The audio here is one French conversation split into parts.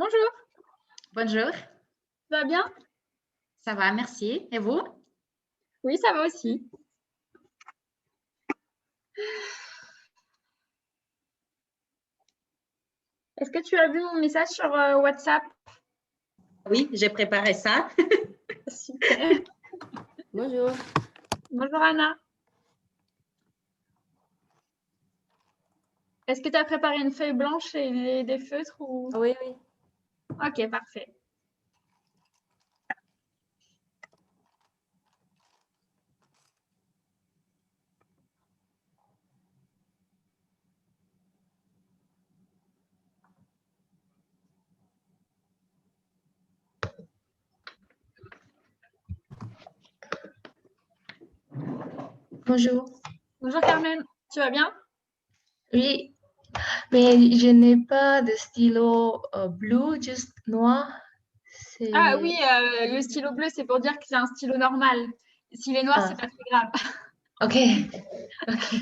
Bonjour, Bonjour, ça va bien? ça va, merci. Et vous? Oui, ça va aussi. Est-ce que tu as vu mon message sur WhatsApp? Oui, j'ai préparé ça. Super. Bonjour. Bonjour Anna. Est-ce que tu as préparé une feuille blanche et des feutres ou... Oui, oui. Ok, parfait. Bonjour. Bonjour Carmen, tu vas bien? Oui, mais je n'ai pas de stylo bleu, juste noir. Ah oui, C'est... le stylo bleu, c'est pour dire que c'est un stylo normal. S'il est noir, c'est pas très grave. Ok, ok.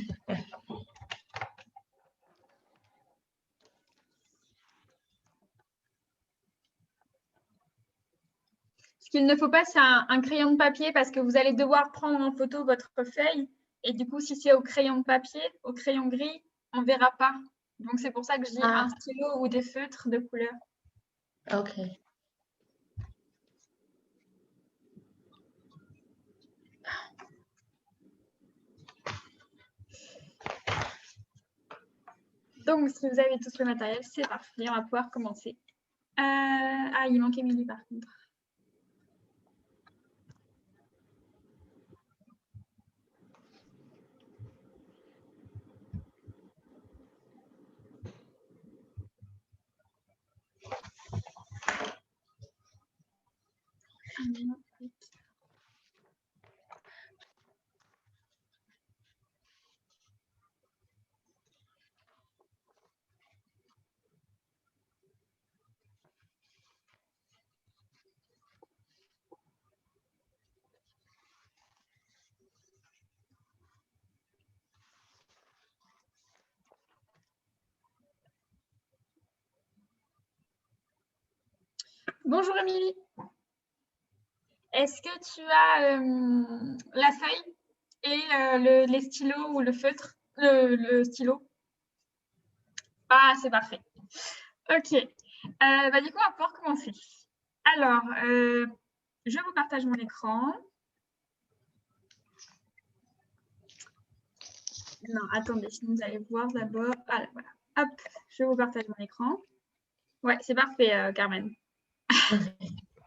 Ce qu'il ne faut pas, c'est un crayon de papier parce que vous allez devoir prendre en photo votre feuille. Et du coup, si c'est au crayon de papier, au crayon gris, on ne verra pas. Donc, c'est pour ça que je dis un stylo ou des feutres de couleur. Ok. Donc, si vous avez tous le matériel, c'est parfait. On va pouvoir commencer. Ah, il manque Émilie par contre. Bonjour Émilie. Est-ce que tu as la feuille et les stylos ou le feutre, le stylo? Ah, c'est parfait. Ok. Du coup, on va pouvoir commencer. Alors, je vous partage mon écran. Non, attendez, sinon vous allez voir d'abord. Ah, voilà. Hop, je vous partage mon écran. Ouais, c'est parfait, Carmen.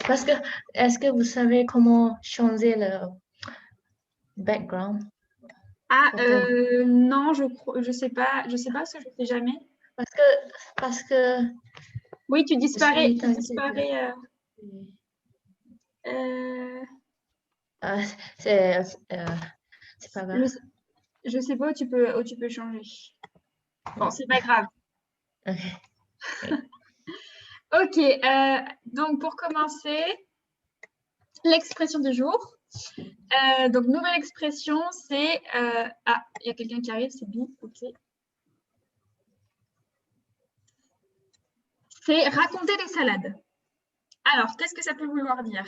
Parce que, est-ce que vous savez comment changer le background? Ah, non, je sais pas parce que je ne fais jamais. Parce que Oui, tu je disparais. suis Tu disparais. Ah, c'est pas grave. Je sais pas où tu peux changer. Bon, c'est pas grave. Ok. Ok, donc pour commencer, l'expression du jour. Donc, nouvelle expression, c'est... Ah, il y a quelqu'un qui arrive, c'est Bi, ok. C'est raconter des salades. Alors, qu'est-ce que ça peut vouloir dire?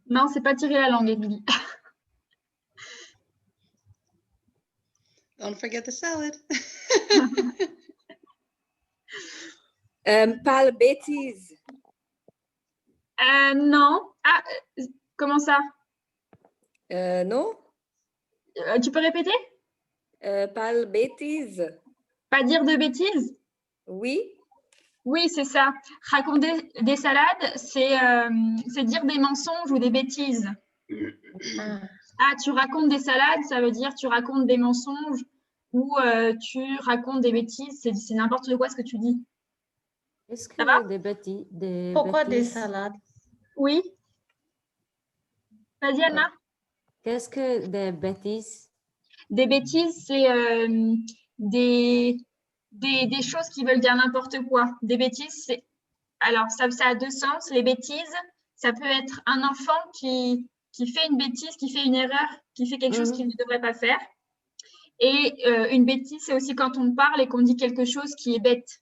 Non, c'est pas tirer la langue, Émilie. Don't forget the salad. Parle bêtise. Non. Ah, comment ça? Non? Tu peux répéter? Parle bêtise. Pas dire de bêtises? Oui. Oui, c'est ça. Raconter des salades, c'est dire des mensonges ou des bêtises. Ah, tu racontes des salades, ça veut dire tu racontes des mensonges ou tu racontes des bêtises, c'est n'importe quoi ce que tu dis. Est-ce Ça va? que des bêtises, Pourquoi des bêtises? salades? Oui. Vas-y, Anna. Qu'est-ce que des bêtises? Des bêtises, c'est des choses qui veulent dire n'importe quoi. Des bêtises, c'est... Alors, ça a deux sens. Les bêtises, ça peut être un enfant qui fait une bêtise, qui fait une erreur, qui fait quelque chose qu'il ne devrait pas faire. Et une bêtise, c'est aussi quand on parle et qu'on dit quelque chose qui est bête,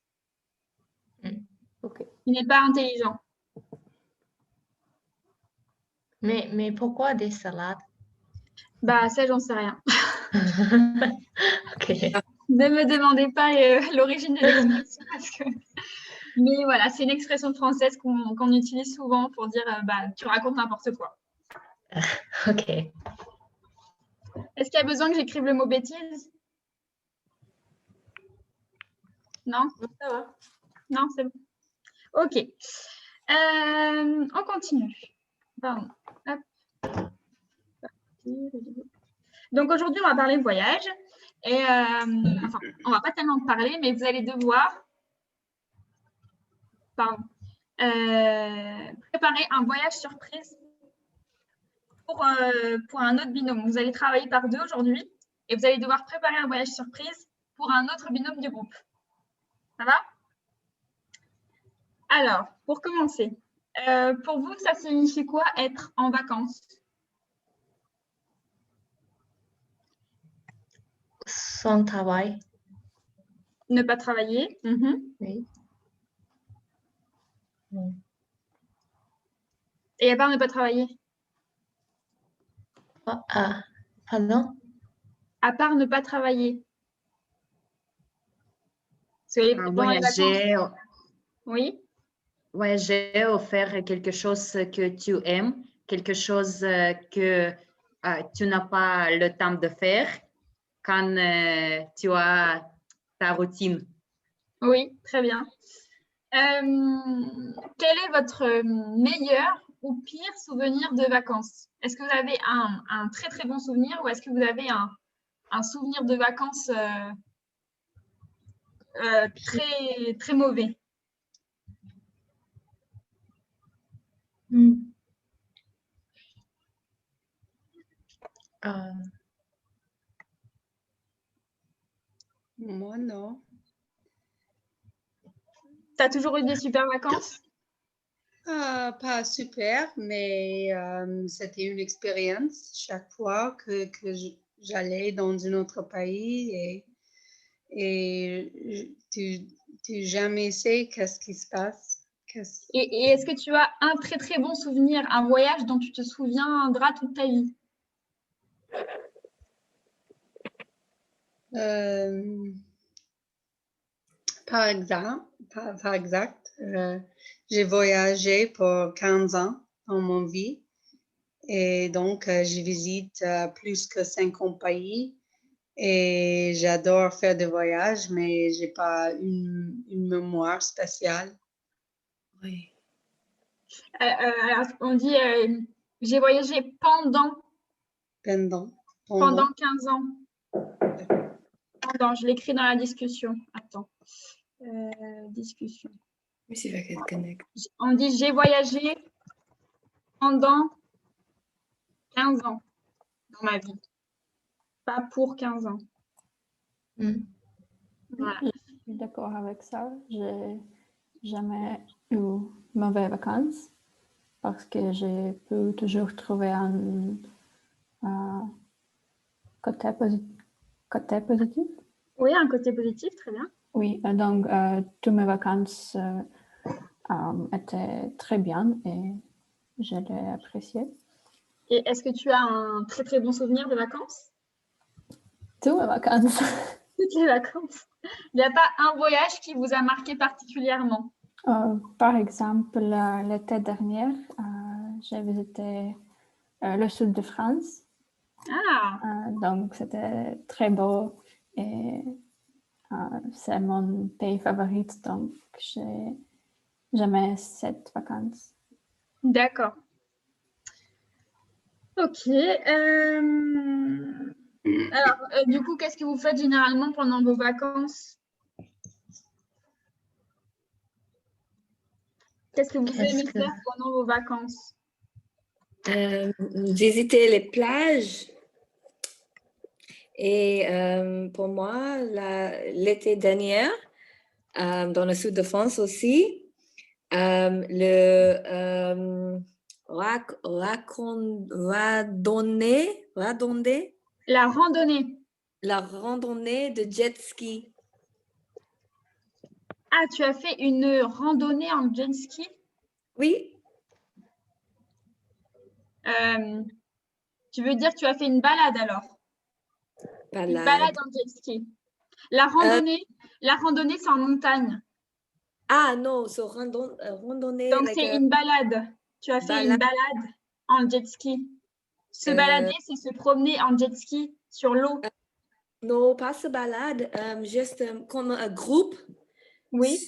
OK. qui n'est pas intelligent. Mais pourquoi des salades? Bah, ça, j'en sais rien. Ok. Ne me demandez pas l'origine de l'expression parce que... Mais voilà, c'est une expression française qu'on utilise souvent pour dire bah, tu racontes n'importe quoi. Ok. Est-ce qu'il y a besoin que j'écrive le mot bêtise? Non? Ça va. Non, c'est bon. Ok. On continue. Pardon. Hop. Donc aujourd'hui, on va parler voyage. Et enfin, on va pas tellement parler, mais vous allez devoir préparer un voyage surprise pour un autre binôme. Vous allez travailler par deux aujourd'hui et vous allez devoir préparer un voyage surprise pour un autre binôme du groupe. Ça va? Alors, pour commencer, pour vous, ça signifie quoi être en vacances? Sans travail. Ne pas travailler. Oui. Et à part ne pas travailler? Pardon? À part ne pas travailler. Parce que pendant les vacances, Voyager, oui. voyager ou faire quelque chose que tu aimes, quelque chose que tu n'as pas le temps de faire quand tu as ta routine. Oui, très bien. Quel est votre meilleur ou pire souvenir de vacances? Est-ce que vous avez un très très bon souvenir ou est-ce que vous avez un souvenir de vacances très très mauvais? Moi, non. Tu as toujours eu des super vacances? Pas super, mais c'était une expérience chaque fois que j'allais dans un autre pays et tu jamais sais qu'est-ce qui se passe. Et est-ce que tu as un très très bon souvenir, un voyage dont tu te souviendras toute ta vie? Par exact. J'ai voyagé pour 15 ans dans mon vie et donc je visite plus que 50 pays et j'adore faire des voyages, mais j'ai pas une mémoire spéciale. Oui. Alors, on dit j'ai voyagé pendant Pendant. 15 ans. Pendant, je l'écris dans la discussion. Attends. Discussion. Oui, c'est vrai qu'elle connecte. On dit j'ai voyagé pendant 15 ans dans ma vie. Pas pour 15 ans. Voilà. Je suis d'accord avec ça. J'ai jamais eu mauvaises vacances parce que j'ai pu toujours trouver un côté positif. Oui, un côté positif, très bien. Oui, donc toutes mes vacances étaient très bien et je l'ai apprécié. Et est-ce que tu as un très très bon souvenir de vacances? Toutes mes vacances. Toutes les vacances. Il n'y a pas un voyage qui vous a marqué particulièrement? Par exemple, l'été dernier, j'ai visité le sud de France. Ah, Donc, c'était très beau et c'est mon pays favori, donc j'aimais cette vacance. d'accord. Ok. Alors, du coup, qu'est-ce que vous faites généralement pendant vos vacances? Qu'est-ce que vous aimez faire pendant vos vacances? Visiter les plages. Et pour moi, l'été dernier, dans le sud de France aussi, randonnée. La randonnée. la randonnée de jet ski. Ah, tu as fait une randonnée en jet ski? Oui, Tu veux dire que tu as fait une balade alors? Une balade balade. en jet ski. La randonnée, c'est en montagne. Ah non, so randonnée, Donc, like c'est une balade. Tu as fait une balade. balade en jet ski. Se Euh, balader, c'est se promener en jet ski sur l'eau. non, pas se balade, juste comme un groupe Oui.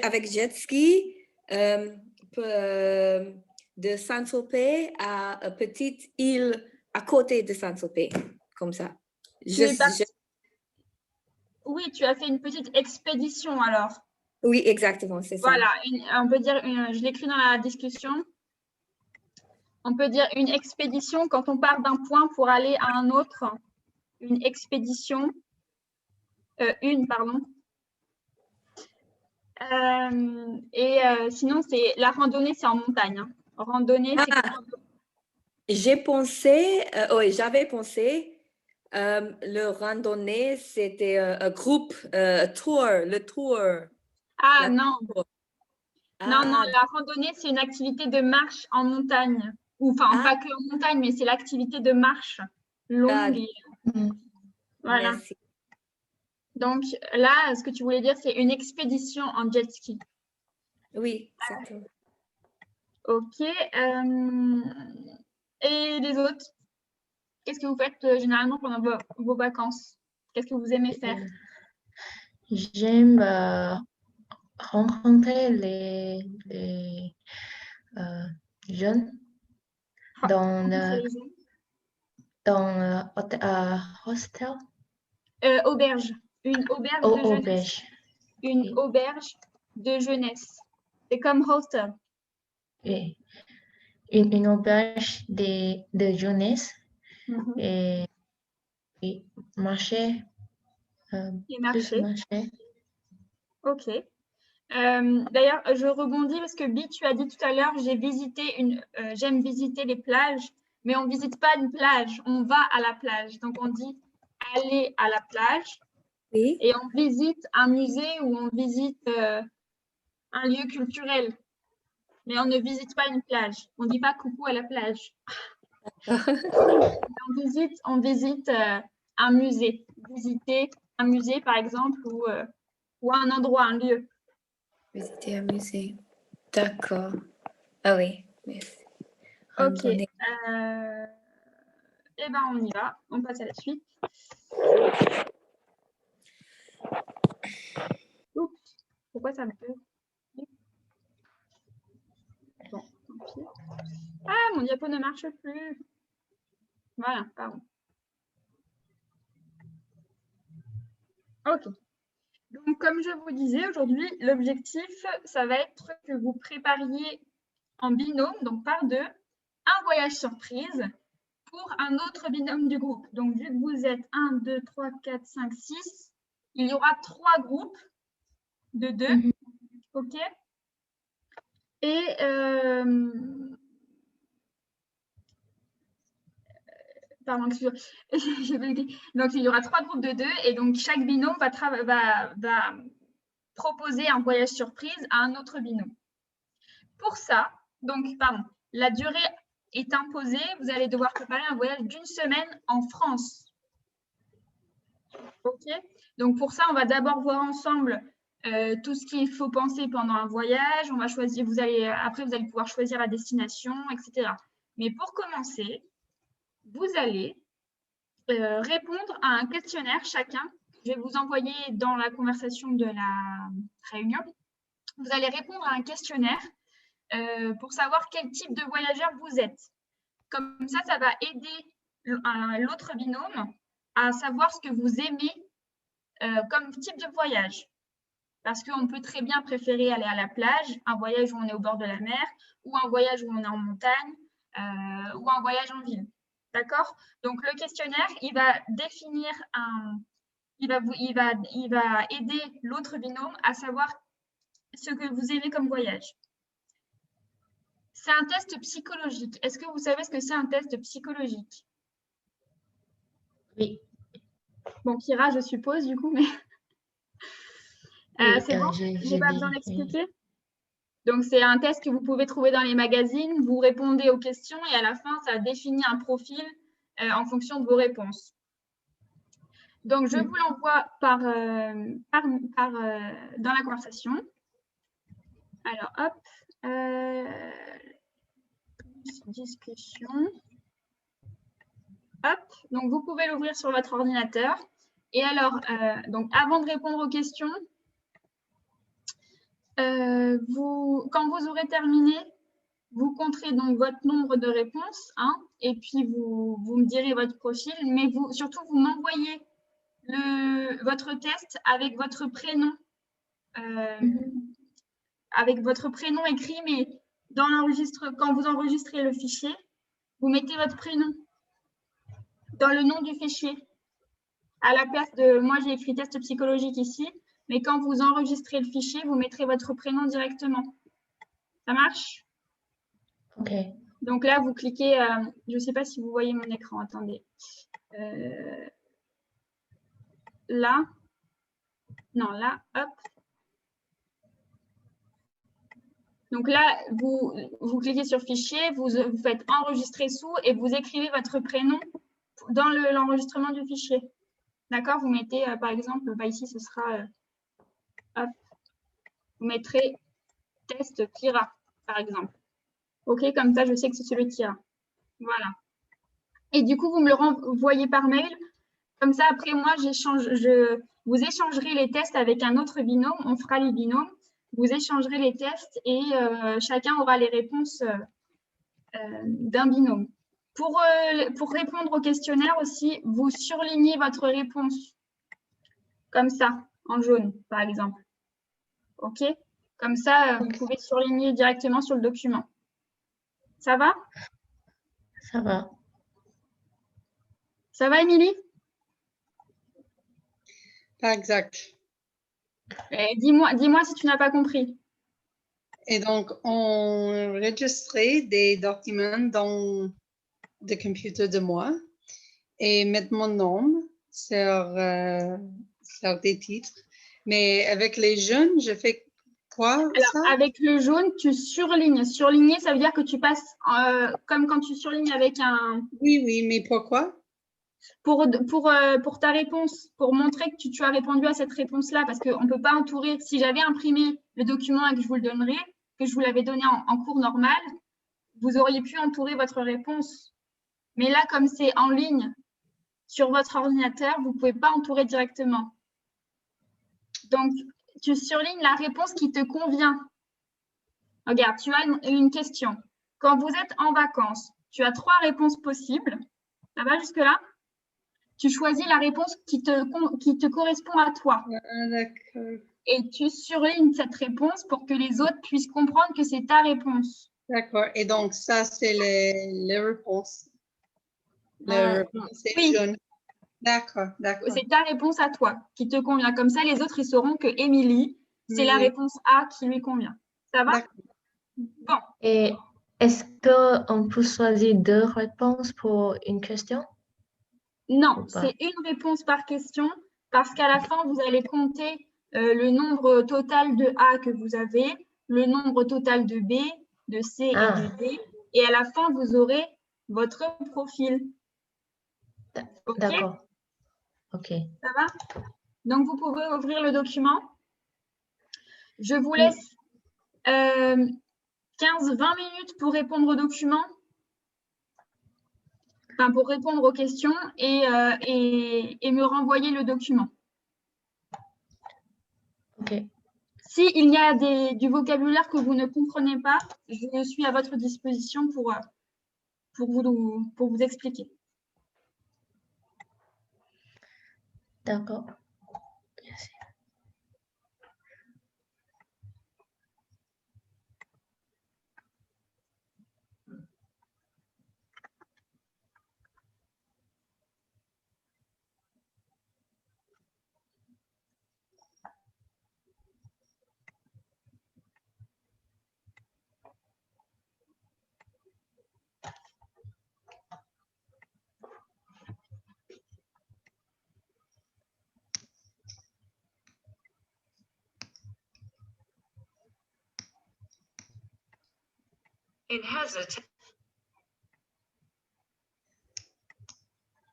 avec jet ski de Saint-Tropez à une petite île à côté de Saint-Tropez, comme ça. Oui, tu as fait une petite expédition alors. Oui, exactement, c'est ça. Voilà, on peut dire, je l'écris dans la discussion. On peut dire une expédition quand on part d'un point pour aller à un autre. Une expédition. Pardon. Sinon, c'est la randonnée, c'est en montagne. Hein. Randonnée, c'est J'avais pensé, le randonnée, c'était un groupe, le tour. Ah La non, tour. non, Ah, la randonnée, c'est une activité de marche en montagne. Enfin, pas que en montagne, mais c'est l'activité de marche longue. Voilà. merci. Donc là, ce que tu voulais dire, c'est une expédition en jet ski. Oui, exactement. Ok. Et les autres, qu'est-ce que vous faites généralement pendant vos vacances? Qu'est-ce que vous aimez faire? J'aime rencontrer les jeunes dans hostel. Auberge. Une auberge de jeunesse. Auberge. Une Oui. auberge de jeunesse. C'est comme hostel. Oui. Une auberge de jeunesse et marcher. Et Plus marcher. marcher. Ok. D'ailleurs, je rebondis parce que Bi, tu as dit tout à l'heure, j'aime visiter les plages, mais on ne visite pas une plage, on va à la plage. Donc, on dit aller à la plage Oui. et on visite un musée ou on visite un lieu culturel. Mais on ne visite pas une plage. On ne dit pas coucou à la plage. On visite un musée. Visiter un musée, par exemple, ou un endroit, un lieu. Visiter un musée. D'accord. Ah oui, merci. Ok. Randonnée. Eh bien, on y va. On passe à la suite. Oups. Pourquoi ça me fait? Bon, tant pis. Ah, mon diapo ne marche plus. Voilà, pardon. Ok. Donc, comme je vous disais, aujourd'hui, l'objectif, ça va être que vous prépariez en binôme, donc par deux, un voyage surprise pour un autre binôme du groupe. Donc, vu que vous êtes 1, 2, 3, 4, 5, 6, il y aura 3 groupes de 2. OK? Et pardon, excusez-moi. Donc, il y aura 3 groupes de 2 et donc chaque binôme va proposer un voyage surprise à un autre binôme. Pour ça, donc, pardon, la durée est imposée. Vous allez devoir préparer un voyage d'1 semaine en France. OK? Donc, pour ça, on va d'abord voir ensemble tout ce qu'il faut penser pendant un voyage. On va choisir, après, vous allez pouvoir choisir la destination, etc. Mais pour commencer, vous allez répondre à un questionnaire chacun. Je vais vous envoyer dans la conversation de la réunion. Vous allez répondre à un questionnaire pour savoir quel type de voyageur vous êtes. Comme ça, ça va aider l'autre binôme à savoir ce que vous aimez comme type de voyage. Parce qu'on peut très bien préférer aller à la plage, un voyage où on est au bord de la mer, ou un voyage où on est en montagne, ou un voyage en ville. D'accord? Donc, le questionnaire, il va définir il va aider l'autre binôme à savoir ce que vous aimez comme voyage. C'est un test psychologique. Est-ce que vous savez ce que c'est un test psychologique? Oui. Bon, Kira, je suppose, du coup, mais Oui, c'est bon, j'ai j'ai pas besoin dit, oui. d'expliquer. Donc, c'est un test que vous pouvez trouver dans les magazines. Vous répondez aux questions et à la fin, ça définit un profil en fonction de vos réponses. Donc, je vous l'envoie dans la conversation. Alors, hop, discussion. Hop, donc vous pouvez l'ouvrir sur votre ordinateur. Et alors, donc avant de répondre aux questions, quand vous aurez terminé, vous compterez donc votre nombre de réponses, hein, et puis vous me direz votre profil, mais surtout vous m'envoyez votre test avec votre prénom, écrit, mais quand vous enregistrez le fichier, vous mettez votre prénom dans le nom du fichier. À la place de, moi j'ai écrit test psychologique ici, mais quand vous enregistrez le fichier, vous mettrez votre prénom directement. Ça marche? Ok. Donc là, vous cliquez, je ne sais pas si vous voyez mon écran, attendez. Là, non, là, hop. Donc là, vous cliquez sur fichier, vous faites enregistrer sous et vous écrivez votre prénom dans l'enregistrement du fichier. D'accord? Vous mettez, par exemple, ici, ce sera, hop, vous mettrez test Kira, par exemple. OK, comme ça, je sais que c'est celui qui a. Voilà. Et du coup, vous me le renvoyez par mail. Comme ça, après, moi, vous échangerez les tests avec un autre binôme. On fera les binômes. Vous échangerez les tests et chacun aura les réponses d'un binôme. Pour répondre au questionnaire aussi, vous surlignez votre réponse. Comme ça, en jaune, par exemple. OK? Comme ça, vous pouvez surligner directement sur le document. Ça va? Ça va. Ça va, Émilie? Pas exact. Dis-moi si tu n'as pas compris. Et donc, on enregistrait des documents dans le computer de moi et mettre mon nom sur des titres. Mais avec les jeunes, je fais quoi Alors, ça? avec le jaune, tu surlignes. Surligner, ça veut dire que tu passes comme quand tu surlignes avec un... Oui, mais pourquoi? Pour ta réponse, pour montrer que tu as répondu à cette réponse-là, parce qu'on ne peut pas entourer. Si j'avais imprimé le document et que je vous le donnerais, que je vous l'avais donné en cours normal, vous auriez pu entourer votre réponse. Mais là, comme c'est en ligne sur votre ordinateur, vous ne pouvez pas entourer directement. Donc, tu surlignes la réponse qui te convient. Regarde, tu as une question. Quand vous êtes en vacances, tu as 3 réponses possibles. Ça va jusque-là? Tu choisis la réponse qui te correspond à toi. Ah, d'accord. Et tu surlignes cette réponse pour que les autres puissent comprendre que c'est ta réponse. D'accord. Et donc, ça, c'est les réponses. Les réponses, c'est Oui. jaune. D'accord. C'est ta réponse à toi qui te convient. Comme ça, les autres, ils sauront que Émilie, c'est la réponse A qui lui convient. Ça va? Bon. Et est-ce qu'on peut choisir 2 réponses pour une question? Non, c'est une réponse par question parce qu'à la fin, vous allez compter le nombre total de A que vous avez, le nombre total de B, de C et de D. Et à la fin, vous aurez votre profil. D'accord. OK. Ça va? Donc, vous pouvez ouvrir le document. Je vous laisse 15-20 minutes pour répondre au document. Enfin, pour répondre aux questions et me renvoyer le document. OK. S'il y a du vocabulaire que vous ne comprenez pas, je suis à votre disposition pour vous expliquer. D'accord. Merci.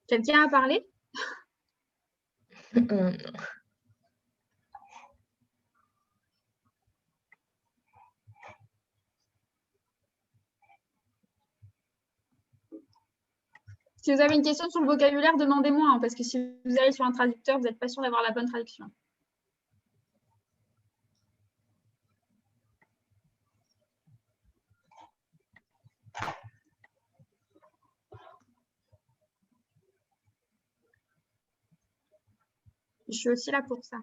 Quelqu'un a parlé? Non. Si vous avez une question sur le vocabulaire, demandez-moi, hein, parce que si vous allez sur un traducteur, vous n'êtes pas sûr d'avoir la bonne traduction. Je suis aussi là pour ça.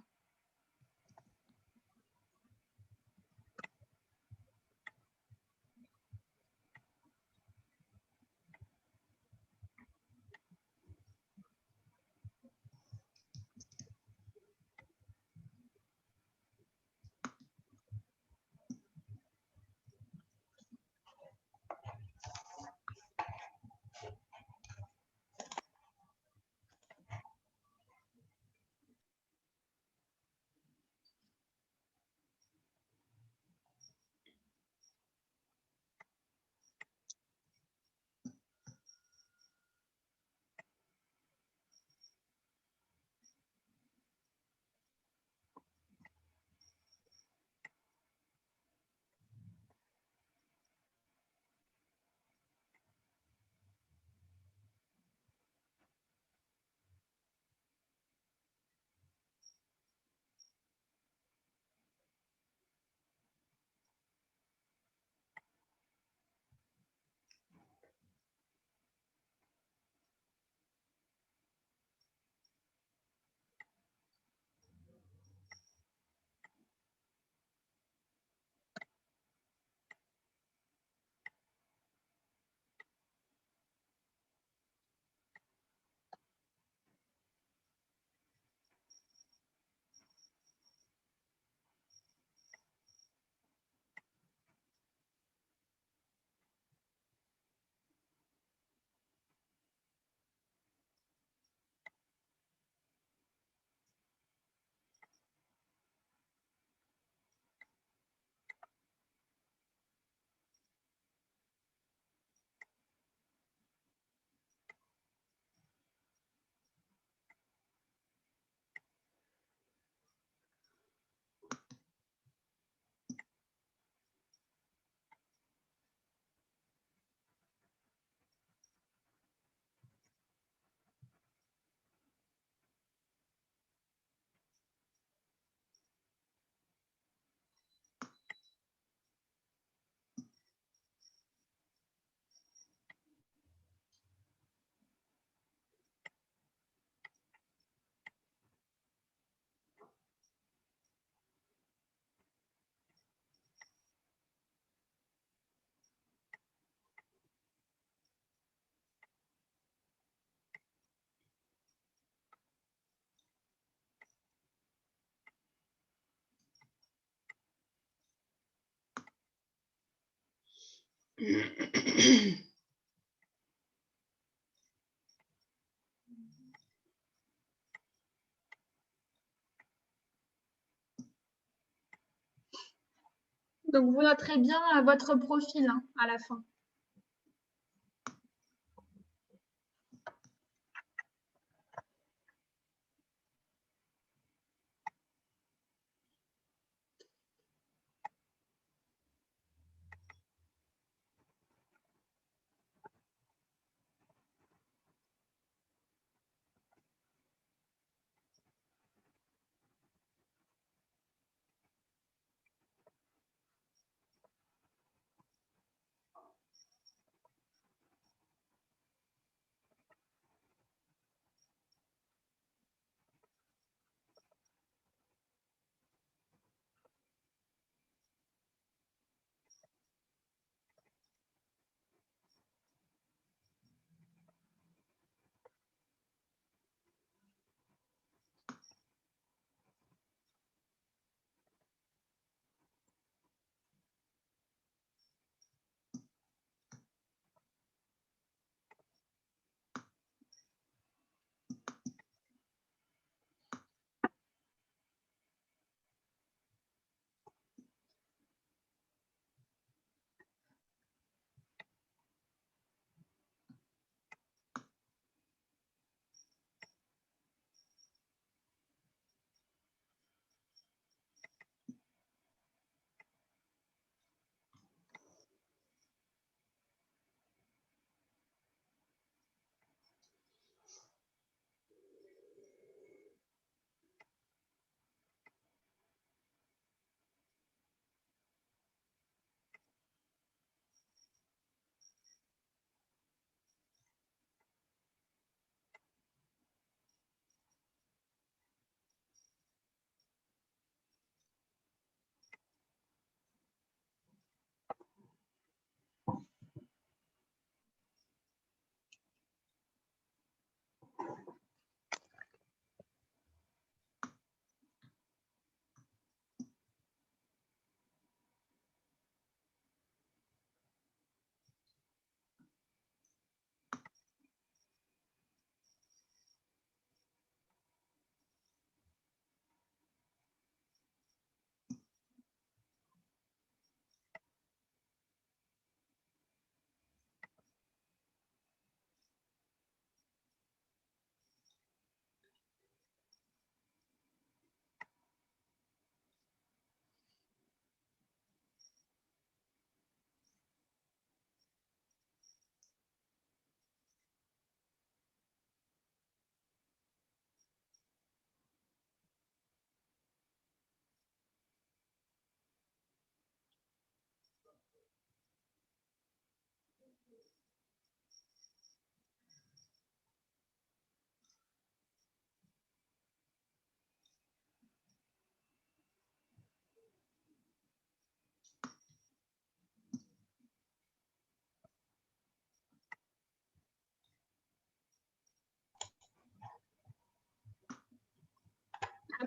Donc, vous noterez bien votre profil hein, à la fin.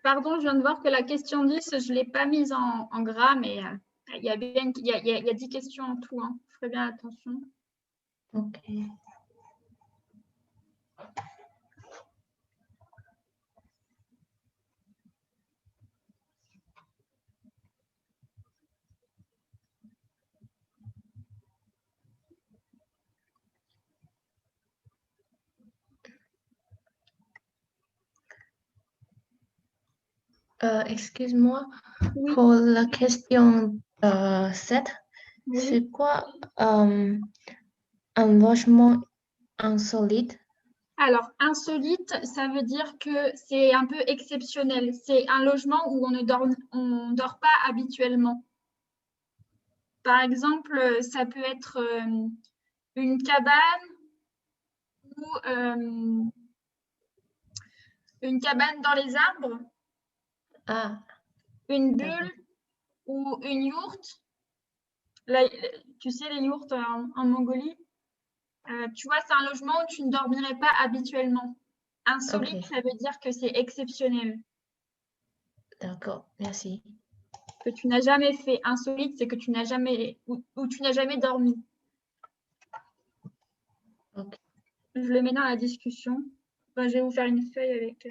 Pardon, je viens de voir que la question 10, je ne l'ai pas mise en gras, mais il y a bien, il y a 10 questions en tout. Hein. Je ferai bien attention. Ok. Excuse-moi, Oui, pour la question 7, oui. c'est quoi un logement insolite? Alors, insolite, ça veut dire que c'est un peu exceptionnel. C'est un logement où on dort pas habituellement. Par exemple, ça peut être une cabane ou une cabane dans les arbres, Ah, une d'accord. bulle ou une yourte. Là, tu sais, les yourtes en Mongolie, tu vois, c'est un logement où tu ne dormirais pas habituellement. Insolite, Ok, ça veut dire que c'est exceptionnel, d'accord, merci. que tu n'as jamais fait. Insolite, c'est que tu n'as jamais ou tu n'as jamais dormi. Ok. Je le mets dans la discussion. Enfin, je vais vous faire une feuille avec.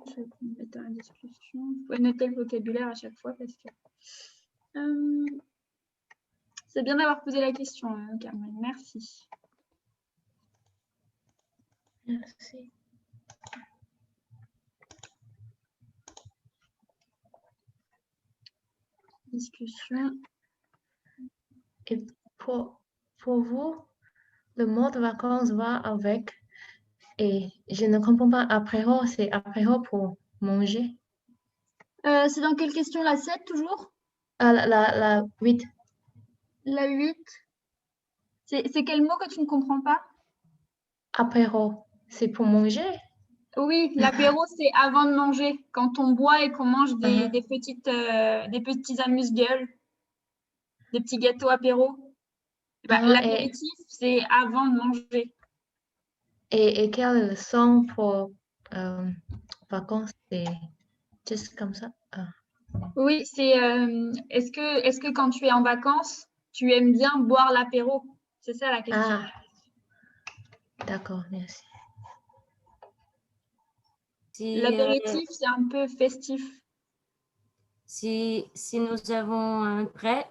Je vais mettre dans la discussion. Vous pouvez noter le vocabulaire à chaque fois parce que c'est bien d'avoir posé la question, Carmen. Merci. Merci. Discussion. Et pour vous, le mot de vacances va avec, et je ne comprends pas, apéro, c'est apéro pour manger. C'est dans quelle question? La 7 toujours? Ah, la 8. La 8? C'est quel mot que tu ne comprends pas? Apéro, c'est pour manger? Oui, l'apéro, c'est avant de manger, quand on boit et qu'on mange Uh-huh. des petits amuse-gueules, des petits gâteaux apéro. Bah, Ah, l'apéritif, c'est avant de manger. et quelle leçon pour vacances? C'est juste comme ça. Ah, Oui, c'est est-ce que quand tu es en vacances, tu aimes bien boire l'apéro? C'est ça la question. Ah, d'accord, merci. L'apéritif, c'est un peu festif. Si nous avons un prêt,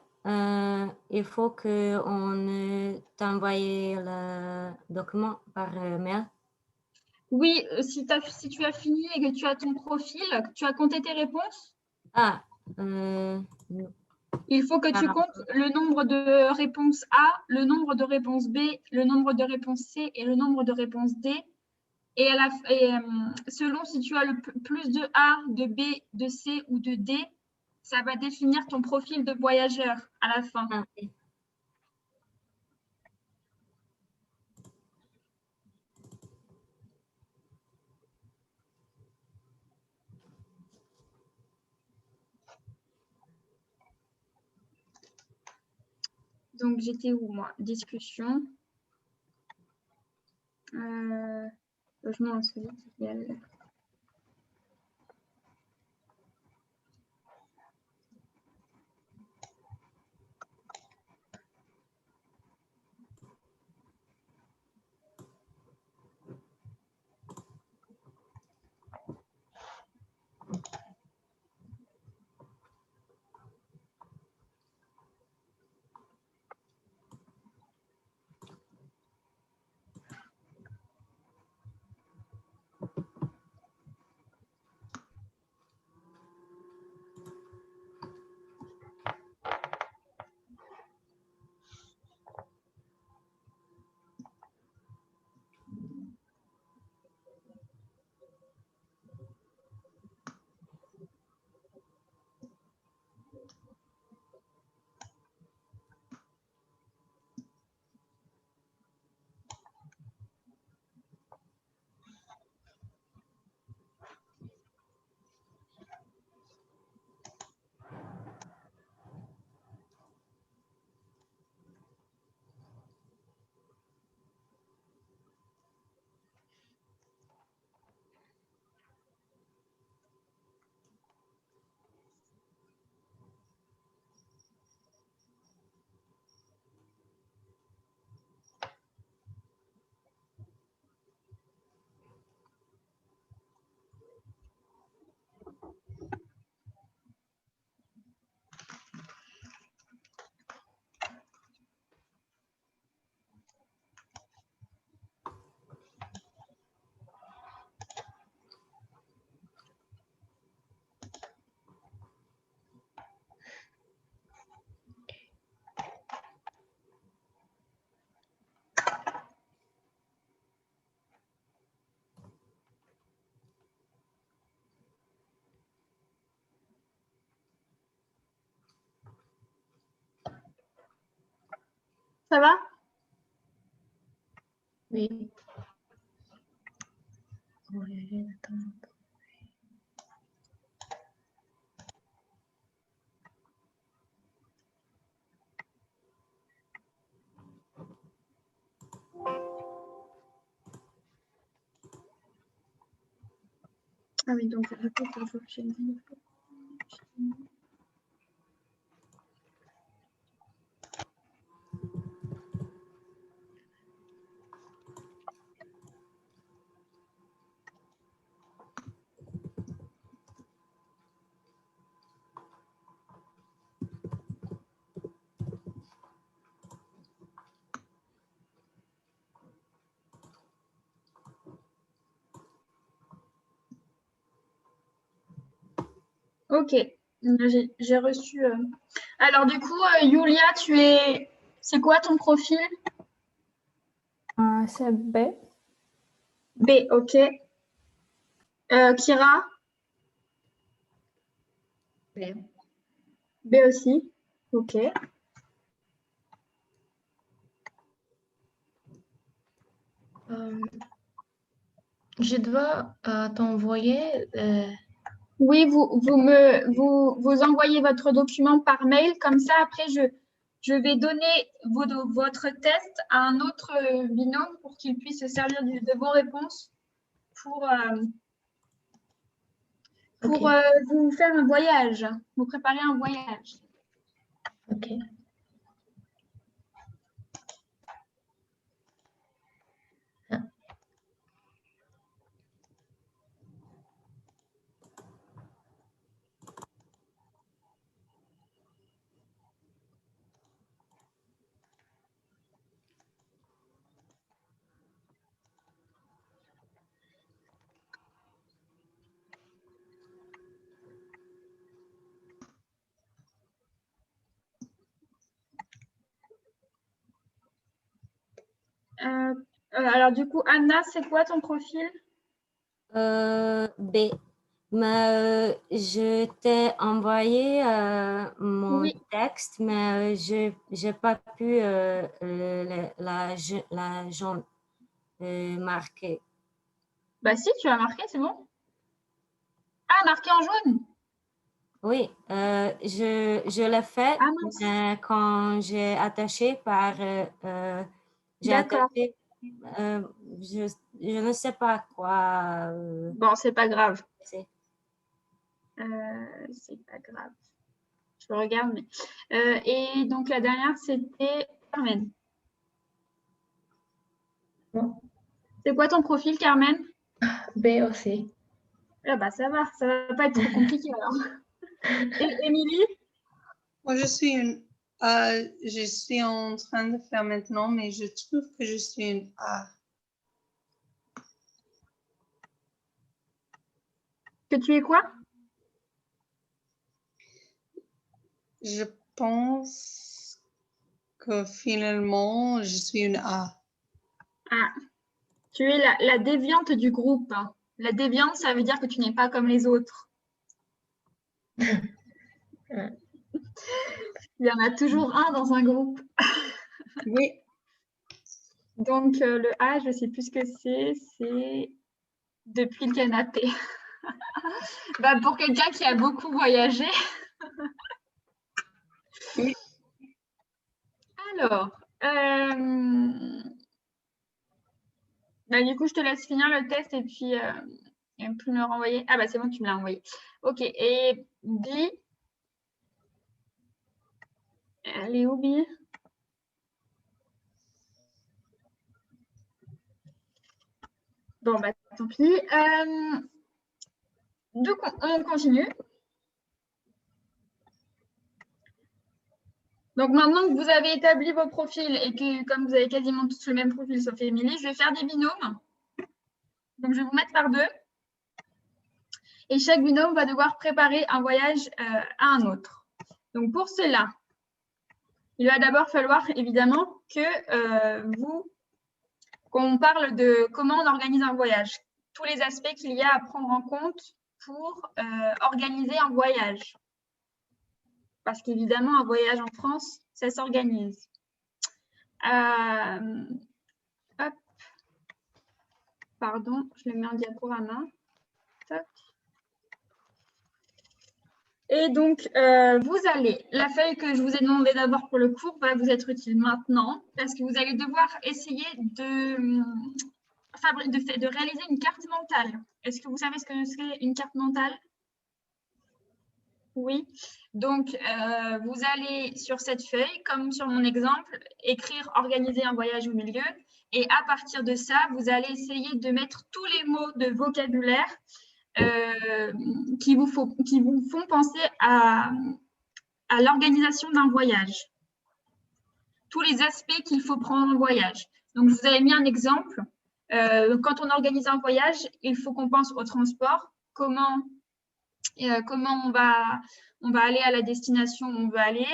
il faut qu'on t'envoie le document par mail. Oui, si tu as fini et que tu as ton profil, que tu as compté tes réponses, Ah, il faut que tu comptes le nombre de réponses A, le nombre de réponses B, le nombre de réponses C et le nombre de réponses D. Et, selon si tu as le plus de A, de B, de C ou de D, ça va définir ton profil de voyageur à la fin. ok. Donc, j'étais où, moi? Discussion. Logement insolite. Ça va? Oui. Voyager le temps. Ah oui, donc du coup, il faut que je dise. Ok, j'ai reçu. Alors du coup, Yulia, c'est quoi ton profil? C'est B. B, ok. Kira? B. B aussi. Ok. Je dois t'envoyer. Oui, vous envoyez votre document par mail. Comme ça, après, je vais donner votre test à un autre binôme pour qu'il puisse se servir de vos réponses pour Ok. vous faire un voyage, vous préparer un voyage. Ok. Alors du coup, Anna, c'est quoi ton profil? B. Mais je t'ai envoyé mon Oui. texte, mais je n'ai pas pu la jaune marquer. Bah si, tu as marqué, c'est bon. Ah, marqué en jaune. Oui, je l'ai fait, Ah mince. mais quand j'ai attaché j'ai D'accord. attaché, je ne sais pas quoi. Bon, c'est pas grave. C'est. C'est pas grave. Je regarde. Mais... et donc la dernière, c'était Carmen. Bon. C'est quoi ton profil, Carmen? B aussi. Ah bah ça va pas être trop compliqué alors. Et Émilie? Moi, je suis en train de faire maintenant, mais je trouve que je suis une A. Que tu es quoi? Je pense que finalement, je suis une A. Ah, tu es la déviante du groupe. La déviante, ça veut dire que tu n'es pas comme les autres. Il y en a toujours un dans un groupe. Oui. Donc le A, je ne sais plus ce que c'est depuis le canapé. Bah, pour quelqu'un qui a beaucoup voyagé. Oui. Alors, bah, du coup, je te laisse finir le test et puis me le renvoyer. Ah bah c'est bon, tu me l'as envoyé. Ok, et Bi, elle est où Bi? Bon bah tant pis. Donc on continue. Donc maintenant que vous avez établi vos profils et que comme vous avez quasiment tous le même profil sauf Émilie, je vais faire des binômes. Donc je vais vous mettre par deux. Et chaque binôme va devoir préparer un voyage à un autre. Donc pour cela, il va d'abord falloir évidemment que qu'on parle de comment on organise un voyage, tous les aspects qu'il y a à prendre en compte pour organiser un voyage. Parce qu'évidemment, un voyage en France, ça s'organise. Hop. Pardon, je le mets en diaporama. Toc. Et donc, vous allez, la feuille que je vous ai demandé d'abord pour le cours va vous être utile maintenant parce que vous allez devoir essayer de réaliser une carte mentale. Est-ce que vous savez ce que c'est une carte mentale? Oui. Donc, vous allez sur cette feuille, comme sur mon exemple, écrire « organiser un voyage au milieu ». Et à partir de ça, vous allez essayer de mettre tous les mots de vocabulaire qui vous font penser à l'organisation d'un voyage. Tous les aspects qu'il faut prendre en voyage. Donc, je vous avais mis un exemple. Quand on organise un voyage, il faut qu'on pense au transport, comment on va aller à la destination où on veut aller,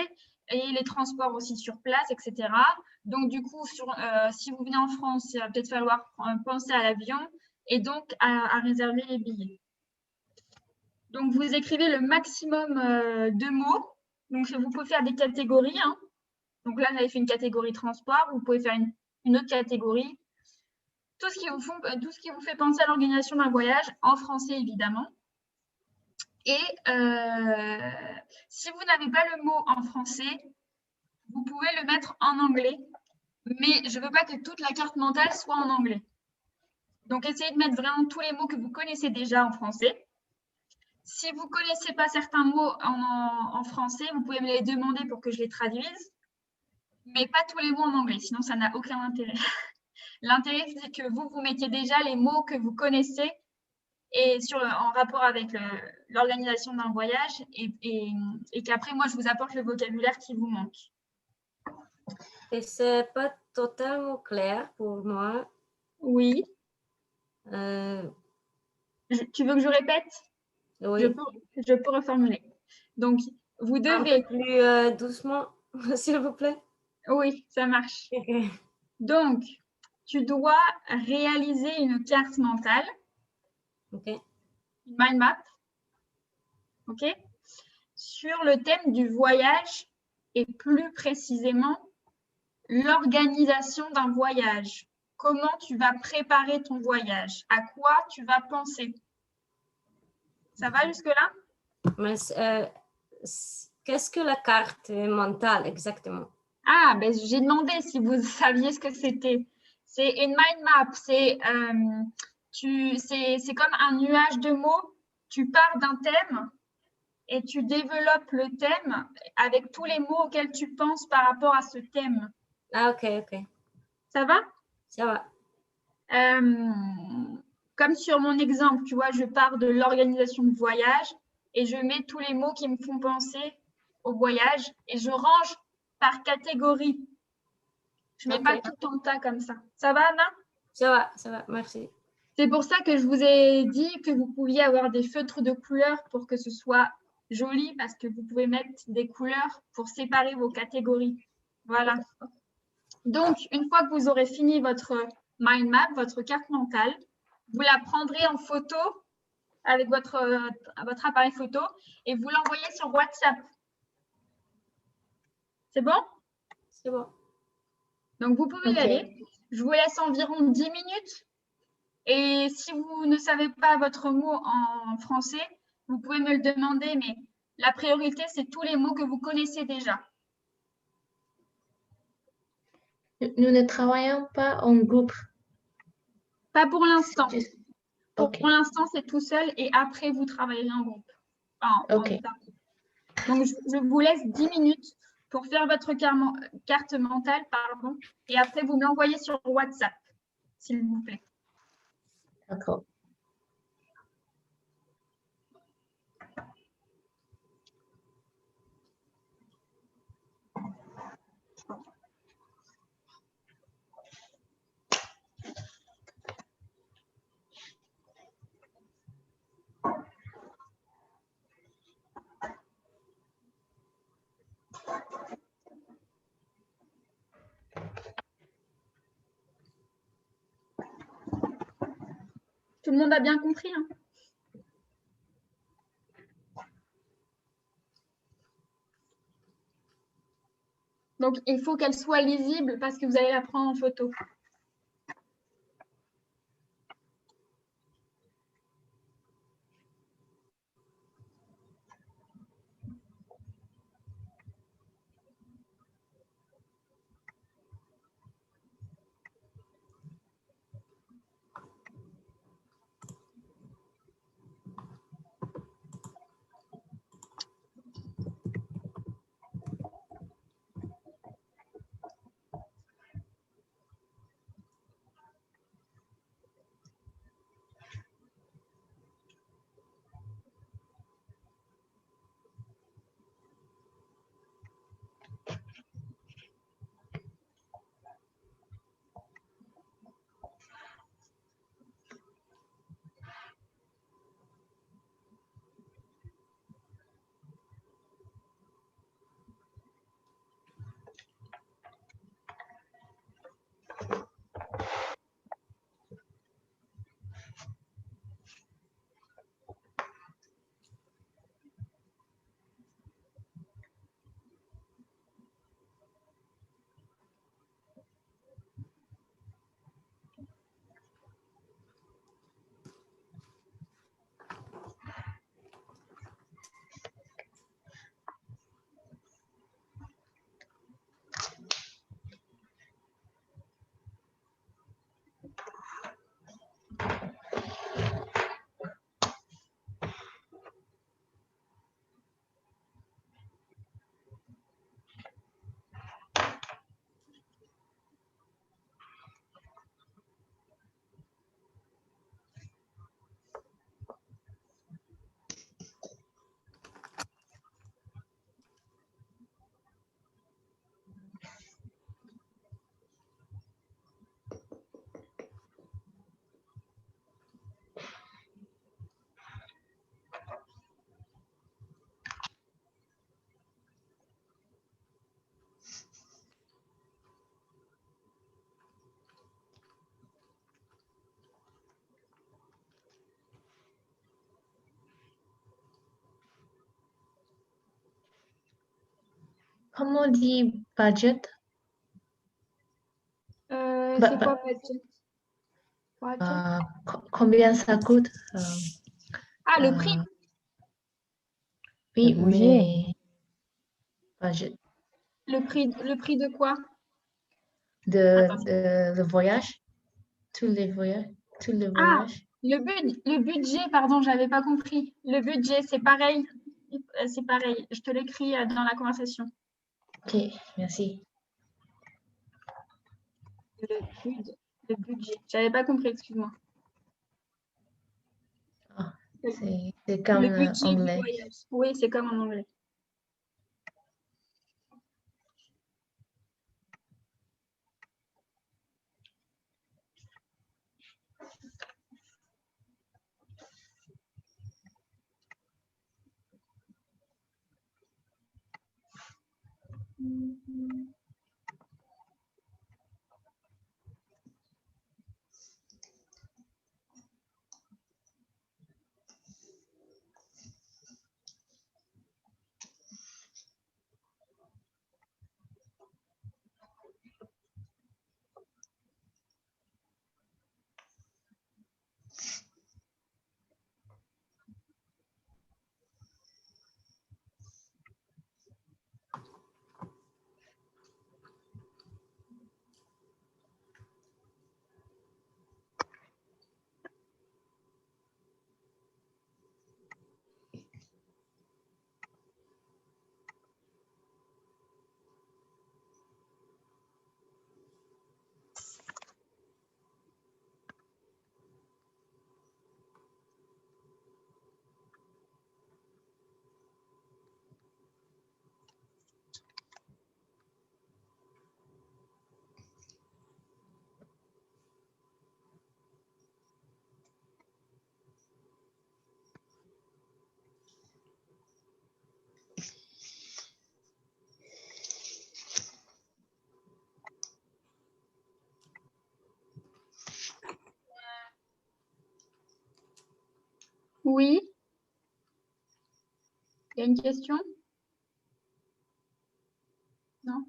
et les transports aussi sur place, etc. Donc, du coup, si vous venez en France, il va peut-être falloir penser à l'avion et donc à réserver les billets. Donc, vous écrivez le maximum de mots. Donc, vous pouvez faire des catégories. Hein. Donc là, vous avez fait une catégorie transport. Vous pouvez faire une autre catégorie. Tout ce qui vous fait penser à l'organisation d'un voyage, en français, évidemment. Et si vous n'avez pas le mot en français, vous pouvez le mettre en anglais. Mais je ne veux pas que toute la carte mentale soit en anglais. Donc, essayez de mettre vraiment tous les mots que vous connaissez déjà en français. Si vous ne connaissez pas certains mots en français, vous pouvez me les demander pour que je les traduise, mais pas tous les mots en anglais, sinon ça n'a aucun intérêt. L'intérêt, c'est que vous mettiez déjà les mots que vous connaissez et en rapport avec l'organisation d'un voyage et qu'après, moi, je vous apporte le vocabulaire qui vous manque. Et c'est pas totalement clair pour moi. Oui. Tu veux que je répète? Oui. Je peux reformuler. Donc, vous devez… Un peu plus doucement, s'il vous plaît. Oui, ça marche. Donc, tu dois réaliser une carte mentale. OK. Une mind map. OK. Sur le thème du voyage et plus précisément, l'organisation d'un voyage. Comment tu vas préparer ton voyage? À quoi tu vas penser? Ça va jusque-là? Mais qu'est-ce que la carte mentale exactement? Ah, ben, j'ai demandé si vous saviez ce que c'était. C'est une mind map. C'est comme un nuage de mots. Tu pars d'un thème et tu développes le thème avec tous les mots auxquels tu penses par rapport à ce thème. Ah, ok. Ça va? Ça va. Comme sur mon exemple, tu vois, je pars de l'organisation de voyage et je mets tous les mots qui me font penser au voyage et je range par catégorie. Je ne mets pas tout en tas comme ça. Ça va, Anna? Ça va, merci. C'est pour ça que je vous ai dit que vous pouviez avoir des feutres de couleurs pour que ce soit joli, parce que vous pouvez mettre des couleurs pour séparer vos catégories. Voilà. Donc, une fois que vous aurez fini votre mind map, votre carte mentale, vous la prendrez en photo avec votre appareil photo et vous l'envoyez sur WhatsApp. C'est bon? C'est bon. Donc, vous pouvez y aller. Je vous laisse environ 10 minutes. Et si vous ne savez pas votre mot en français, vous pouvez me le demander, mais la priorité, c'est tous les mots que vous connaissez déjà. Nous ne travaillons pas en groupe. Pas pour l'instant. Okay. Pour l'instant, c'est tout seul et après, vous travaillerez en groupe. OK. Donc, je vous laisse 10 minutes pour faire votre carte mentale, pardon, et après, vous me l'envoyez sur WhatsApp, s'il vous plaît. D'accord. Tout le monde a bien compris, hein? Donc, il faut qu'elle soit lisible parce que vous allez la prendre en photo. Comment on dit budget? C'est quoi budget? Budget? Combien ça coûte? Ah, le prix. Oui, Le budget. mais budget Le prix de quoi? le voyage, tous les voyages, Ah, le budget, pardon, j'avais pas compris. Le budget, c'est pareil. C'est pareil. Je te l'écris dans la conversation. Ok, merci. Le budget. J'avais pas compris, excuse-moi. C'est comme Le budget du anglais. voyage. Oui, c'est comme en anglais. Oui. Il y a une question? Non?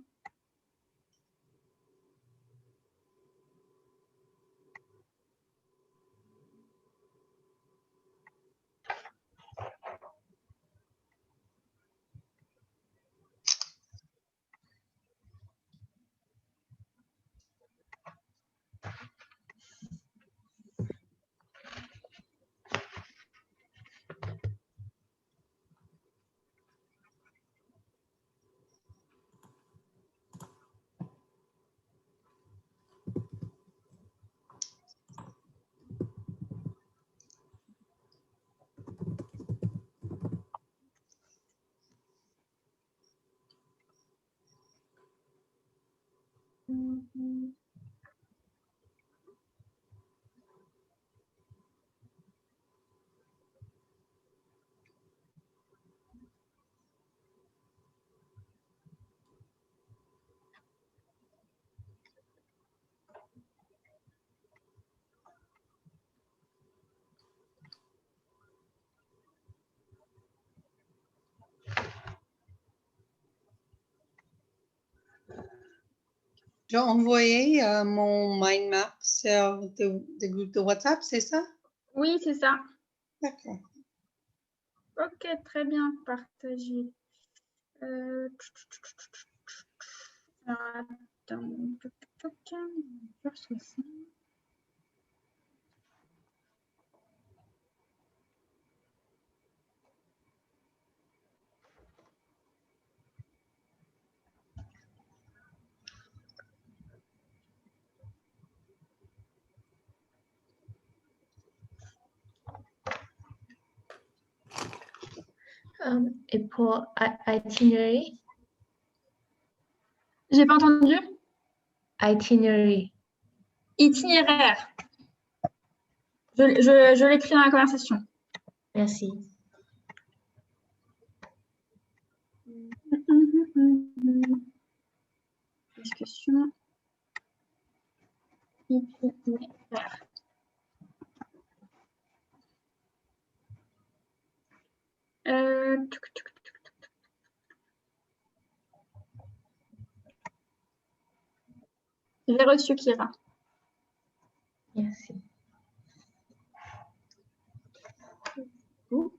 J'ai envoyé mon mind map sur des groupes de WhatsApp, c'est ça? Oui, c'est ça. D'accord. Ok, très bien, partagé. Alors, attends. Faire ceci. Et pour itinerary, J'ai pas entendu. itinerary. Itinéraire. Je l'écris dans la conversation. Merci. Discussion. Itinéraire. J'ai reçu Kira. Merci. Donc.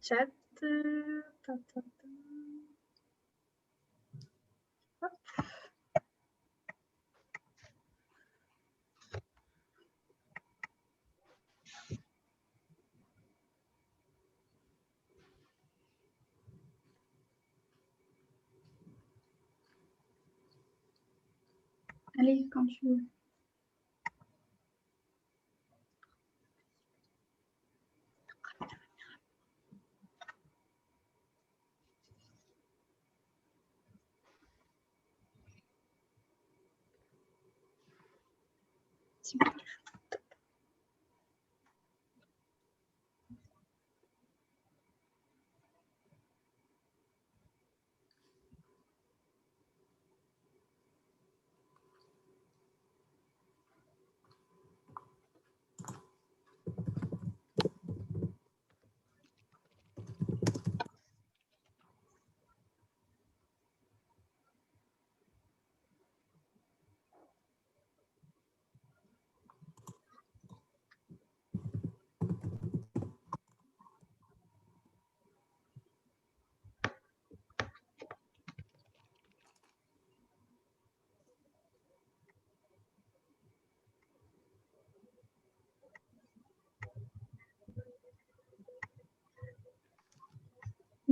Chat. Allez, quand tu veux.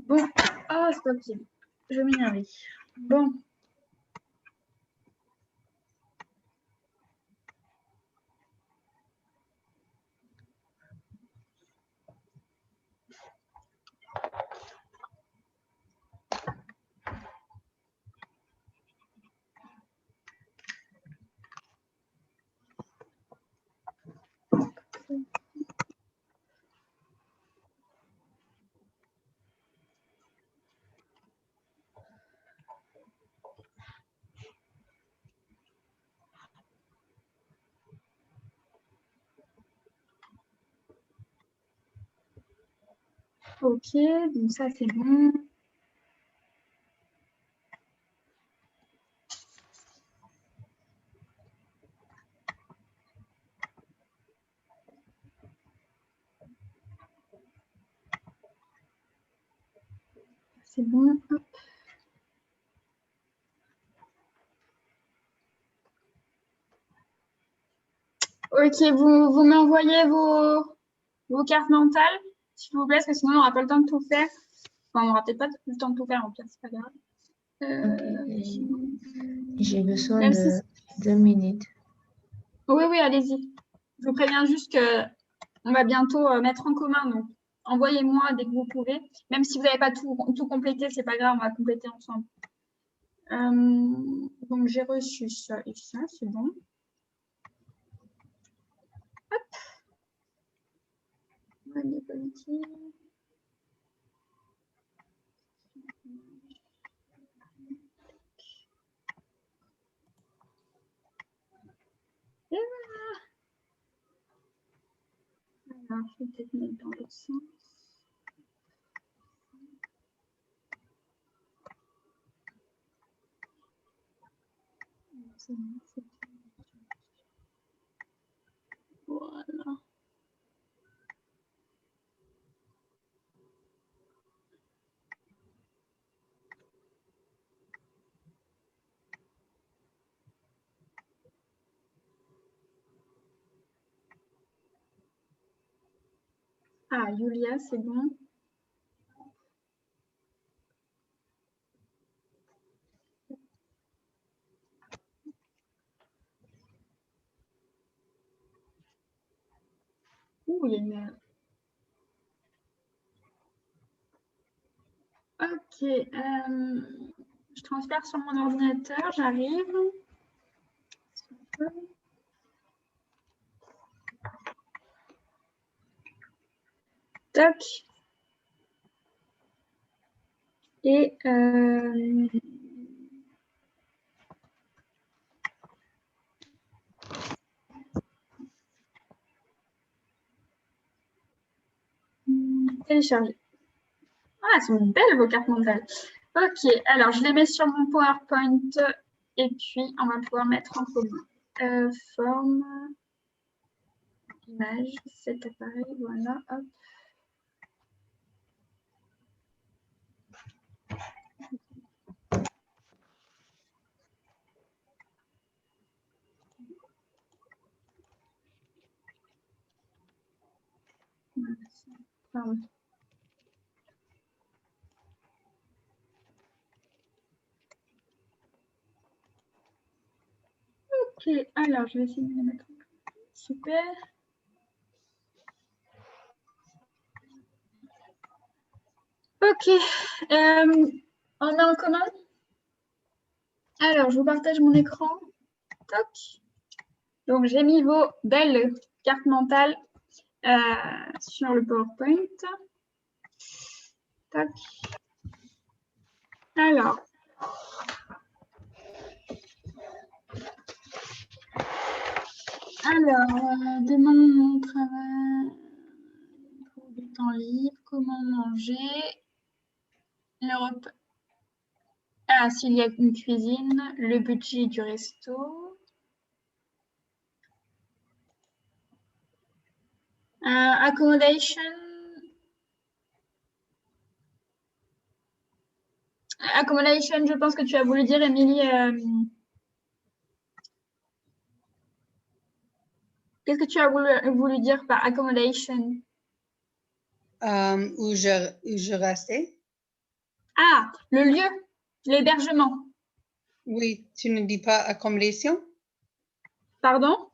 Bon. Oh, c'est pas possible. Je vais m'énerver. Bon. Ok, donc ça c'est bon. C'est bon. Hop. Ok, vous m'envoyez vos cartes mentales. s'il vous plaît, parce que sinon, on n'aura pas le temps de tout faire. Enfin, on n'aura peut-être pas le temps de tout faire, en pire, c'est pas grave. J'ai besoin Même de si- 2 minutes. Oui, oui, allez-y. Je vous préviens juste qu'on va bientôt mettre en commun, donc envoyez-moi dès que vous pouvez. Même si vous n'avez pas tout complété, c'est pas grave, on va compléter ensemble. Donc, j'ai reçu ça et ça, c'est bon. Hop. Allez, politique. Et voilà. Alors, je vais peut-être mettre dans l'autre sens. Voilà. Ah, Julia, c'est bon. Ouh, il y a une... Ok. Je transfère sur mon ordinateur, j'arrive. Toc. Et télécharger. Ah, elles sont belles vos cartes mentales. Ok, alors je les mets sur mon PowerPoint et puis on va pouvoir mettre en commun. Forme, image, cet appareil, voilà, hop. Pardon. Ok, alors je vais essayer de les mettre. Super. Ok, on est en commun. Alors, je vous partage mon écran. Toc. Donc, j'ai mis vos belles cartes mentales sur le PowerPoint. Toc. Alors, demain, mon travail, du temps libre, comment manger, le repas. Ah, s'il y a une cuisine, le budget du resto. Accommodation. Accommodation, je pense que tu as voulu dire, Émilie. Qu'est-ce que tu as voulu dire par accommodation? Où je restais. Ah, le lieu, l'hébergement. Oui, tu ne dis pas accommodation? Pardon?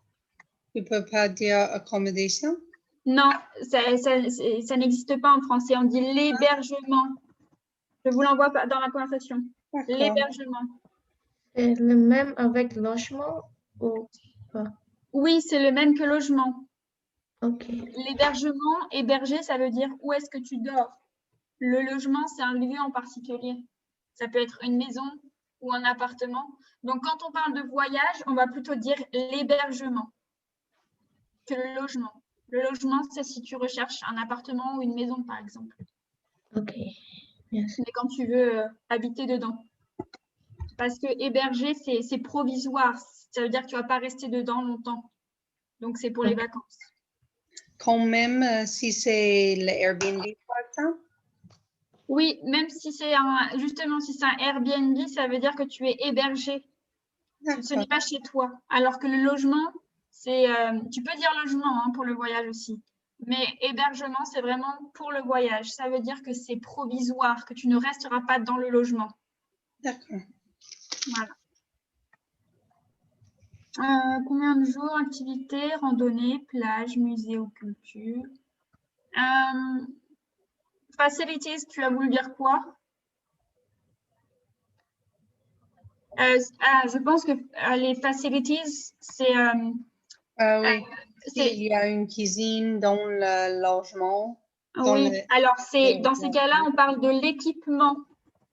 Tu peux pas dire accommodation? Non, ça n'existe pas en français. On dit l'hébergement. Je vous l'envoie dans la conversation. L'hébergement. C'est le même avec logement ou pas? Oui, c'est le même que logement. Ok. L'hébergement, héberger, ça veut dire où est-ce que tu dors. Le logement, c'est un lieu en particulier. Ça peut être une maison ou un appartement. Donc, quand on parle de voyage, on va plutôt dire l'hébergement que le logement. Le logement, c'est si tu recherches un appartement ou une maison, par exemple. Ok. Merci. Mais quand tu veux habiter dedans. Parce que héberger, c'est provisoire. Ça veut dire que tu ne vas pas rester dedans longtemps. Donc, c'est pour les vacances. Quand même si c'est le Airbnb, par exemple? Oui, même si c'est justement, si c'est un Airbnb, ça veut dire que tu es hébergé. Ce n'est pas chez toi. Alors que le logement, tu peux dire logement pour le voyage aussi. Mais hébergement, c'est vraiment pour le voyage. Ça veut dire que c'est provisoire, que tu ne resteras pas dans le logement. D'accord. Voilà. Combien de jours, activités, randonnées, plage, musée ou culture. Facilities, tu as voulu dire quoi? Je pense que les facilities, c'est Oui. c'est- Il y a une cuisine dans le logement. Dans oui. le- Alors c'est le dans ces cas-là, logement. on parle de l'équipement.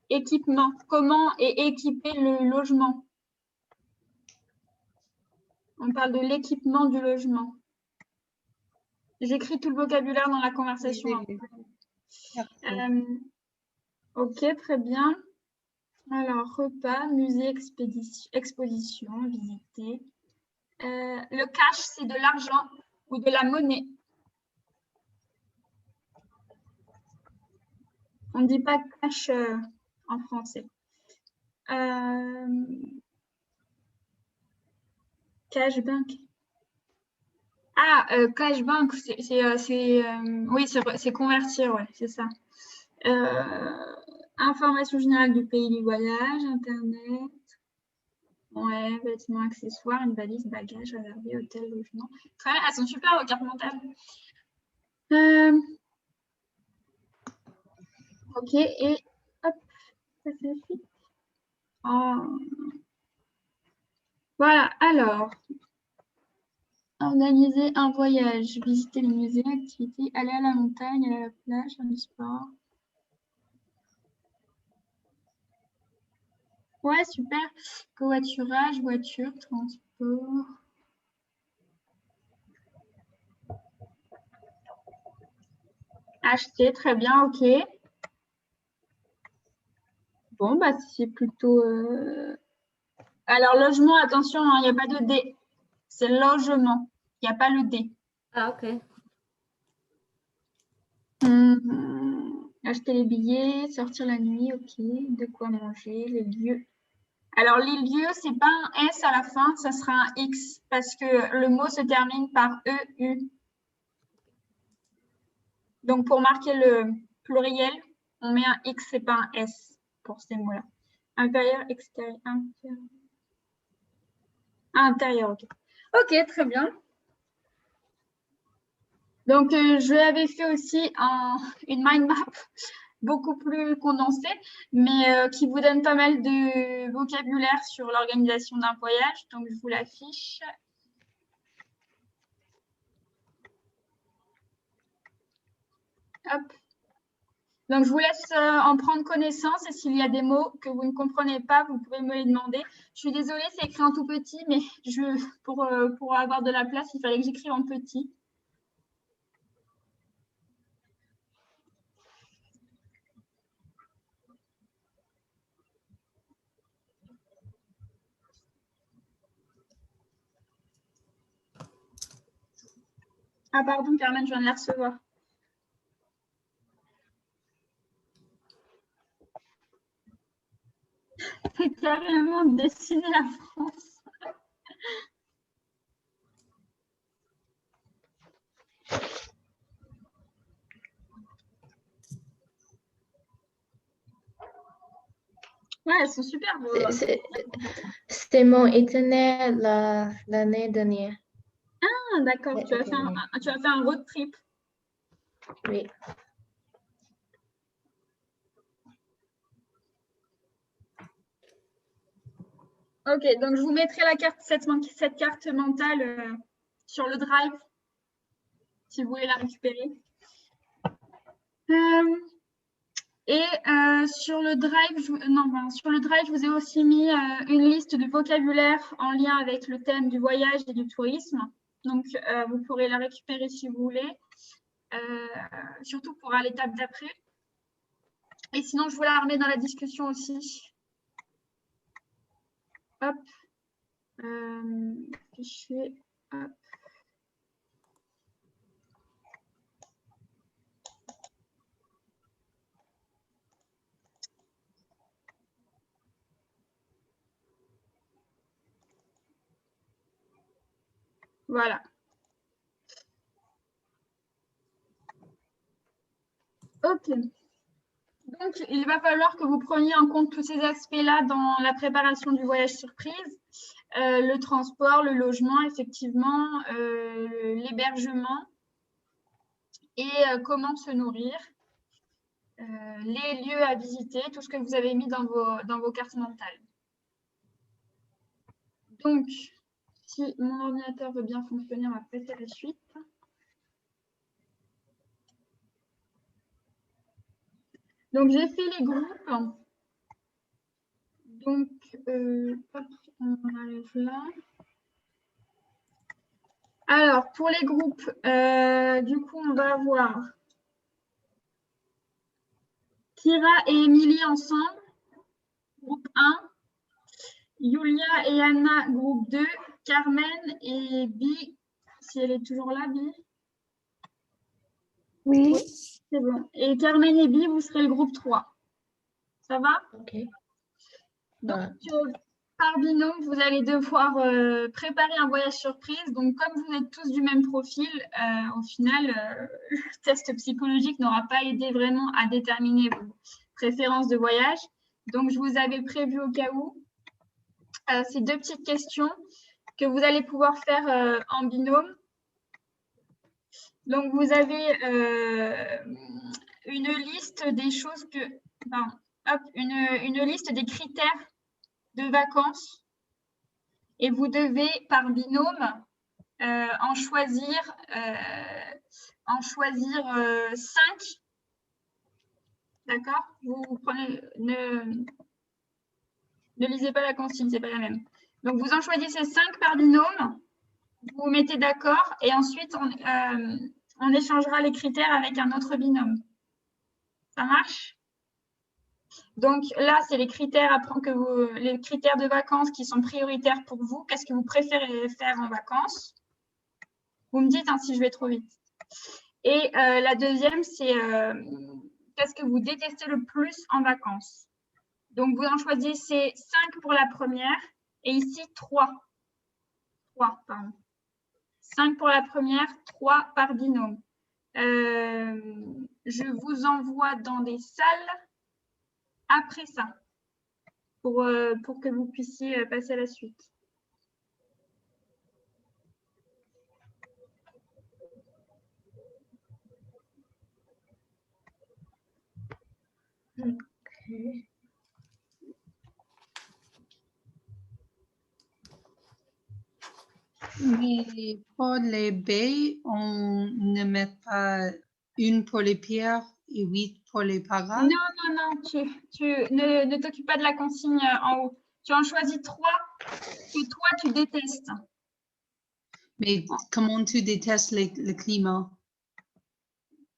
Équipement. Comment est équipé le logement? On parle de l'équipement du logement. J'écris tout le vocabulaire dans la conversation. Oui, oui, oui. Merci. Ok, très bien. Alors, repas, musée, exposition, visiter. Le cash, c'est de l'argent ou de la monnaie. On ne dit pas cash en français. Cash bank. Ah, cash bank, oui, c'est convertir, ouais, c'est ça. Information générale du pays du voyage, Internet. Ouais, vêtements, accessoires, une valise, bagages, réservé, hôtel, logement. Très bien, elles sont super aux cartes mentales. Ok, et hop, ça s'affiche. Oh. Voilà, alors, organiser un voyage, visiter les musées, activités, aller à la montagne, aller à la plage, faire du sport. Ouais, super. Covoiturage, voiture, transport. Acheter, très bien, ok. Bon, bah c'est plutôt... Alors, logement, attention, il n'y a pas de D. C'est logement, il n'y a pas le D. Ah, ok. Acheter les billets, sortir la nuit, ok. De quoi manger, les lieux. Alors, les lieux, c'est pas un S à la fin, ça sera un X parce que le mot se termine par EU. Donc, pour marquer le pluriel, on met un X, c'est pas un S pour ces mots-là. Intérieur, extérieur, intérieur. Intérieur, ok. Ok, très bien. Donc, je l'avais fait aussi une mind map beaucoup plus condensée, mais qui vous donne pas mal de vocabulaire sur l'organisation d'un voyage. Donc, je vous l'affiche. Hop. Donc, je vous laisse en prendre connaissance et s'il y a des mots que vous ne comprenez pas, vous pouvez me les demander. Je suis désolée, c'est écrit en tout petit, mais pour avoir de la place, il fallait que j'écrive en petit. Ah, pardon, Carmen, je viens de la recevoir. C'est carrément dessiné la France. Ouais, elles sont super. C'était mon itinéraire l'année dernière. Ah, d'accord, tu as fait un road trip. Oui. Ok, donc je vous mettrai cette carte mentale sur le drive si vous voulez la récupérer. Sur le drive, sur le drive, je vous ai aussi mis une liste de vocabulaire en lien avec le thème du voyage et du tourisme. Donc, vous pourrez la récupérer si vous voulez, surtout pour à l'étape d'après. Et sinon, je vous la remets dans la discussion aussi. Hop. Fichier. Hop. Voilà. Ok. Donc, il va falloir que vous preniez en compte tous ces aspects-là dans la préparation du voyage surprise. Le transport, le logement, effectivement, l'hébergement et comment se nourrir, les lieux à visiter, tout ce que vous avez mis dans vos cartes mentales. Donc, si mon ordinateur veut bien fonctionner, on va passer à la suite. Donc, j'ai fait les groupes. Donc, hop, on arrive là. Alors, pour les groupes, du coup, on va avoir Kira et Émilie ensemble, groupe 1. Yulia et Anna, groupe 2. Carmen et Bi, si elle est toujours là, Bi. Oui. C'est bon. Et Carmen et Bi, vous serez le groupe 3. Ça va? Ok. Donc, par binôme, vous allez devoir préparer un voyage surprise. Donc, comme vous êtes tous du même profil, au final, le test psychologique n'aura pas aidé vraiment à déterminer vos préférences de voyage. Donc, je vous avais prévu au cas où ces 2 petites questions que vous allez pouvoir faire en binôme. Donc, vous avez une liste des choses que... une liste des critères de vacances et vous devez, par binôme, en choisir 5. D'accord? Vous prenez... Ne lisez pas la consigne, c'est pas la même. Donc, vous en choisissez 5 par binôme, vous vous mettez d'accord et ensuite, on échangera les critères avec un autre binôme. Ça marche? Donc là, c'est les critères les critères de vacances qui sont prioritaires pour vous. Qu'est-ce que vous préférez faire en vacances? Vous me dites si je vais trop vite. Et la deuxième, c'est qu'est-ce que vous détestez le plus en vacances? Donc, vous en choisissez 5 pour la première et ici 3. 3, pardon. 5 pour la première, 3 par binôme. Je vous envoie dans des salles après ça pour que vous puissiez passer à la suite. Ok. Mais pour les baies, on ne met pas 1 pour les pierres et 8 pour les paras. Non, tu ne t'occupes pas de la consigne en haut. Tu en choisis 3 que toi, tu détestes. Mais comment tu détestes le climat?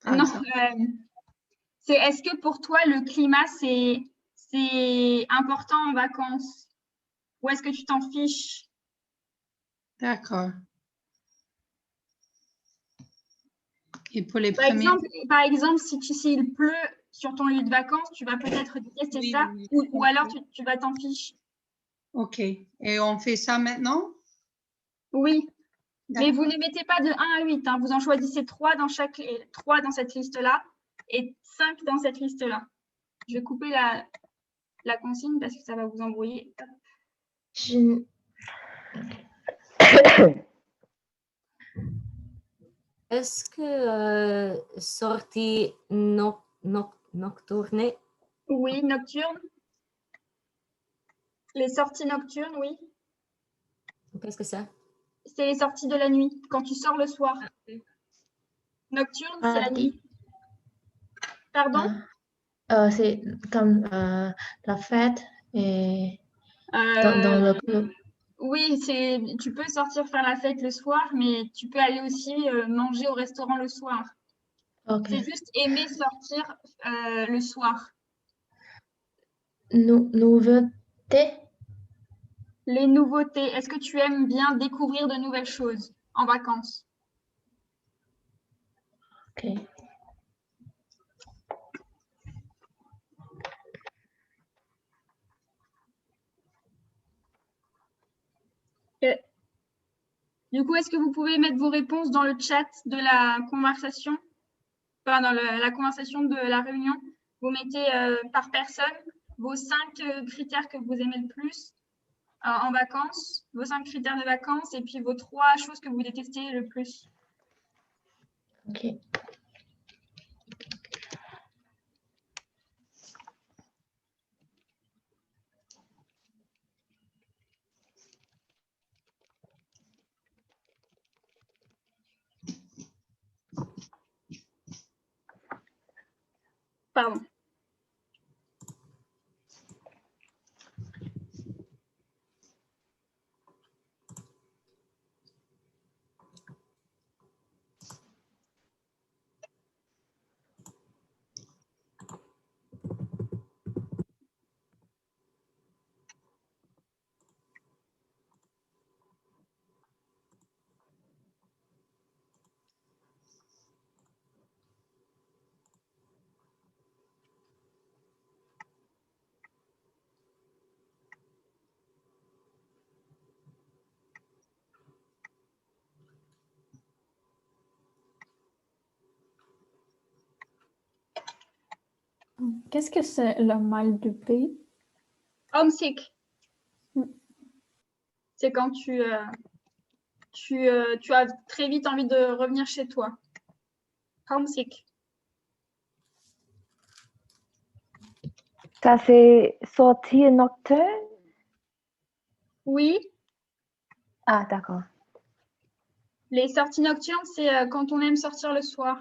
Non, est-ce que pour toi, le climat, c'est important en vacances? Ou est-ce que tu t'en fiches? D'accord. Et pour les Par premiers... par exemple, s'il pleut sur ton lieu de vacances, tu vas peut-être détester Oui, ça, oui, ou alors tu vas t'en fiche. OK. Et on fait ça maintenant? Oui, mais vous D'accord. ne mettez pas de 1 à 8. Vous en choisissez 3 dans cette liste-là et 5 dans cette liste-là. Je vais couper la consigne parce que ça va vous embrouiller. Est-ce que sortie nocturne? Oui, nocturne. Les sorties nocturnes, oui. Qu'est-ce que c'est? C'est les sorties de la nuit, quand tu sors le soir. Nocturne, c'est la nuit. Pardon? C'est comme la fête et dans le club. Oui, tu peux sortir faire la fête le soir, mais tu peux aller aussi manger au restaurant le soir. Ok. C'est juste aimer sortir le soir. Nouveauté? Les nouveautés, est-ce que tu aimes bien découvrir de nouvelles choses en vacances? Ok. Du coup, est-ce que vous pouvez mettre vos réponses dans le chat de la conversation? enfin, dans la conversation de la réunion, vous mettez par personne vos 5 critères que vous aimez le plus en vacances, vos 5 critères de vacances et puis vos 3 choses que vous détestez le plus. Ok. Pardon. Qu'est-ce que c'est le mal du pays? Homesick. C'est quand tu as très vite envie de revenir chez toi. Homesick. Ça, c'est sortir nocturne? Oui, Ah, d'accord. les sorties nocturnes, c'est quand on aime sortir le soir.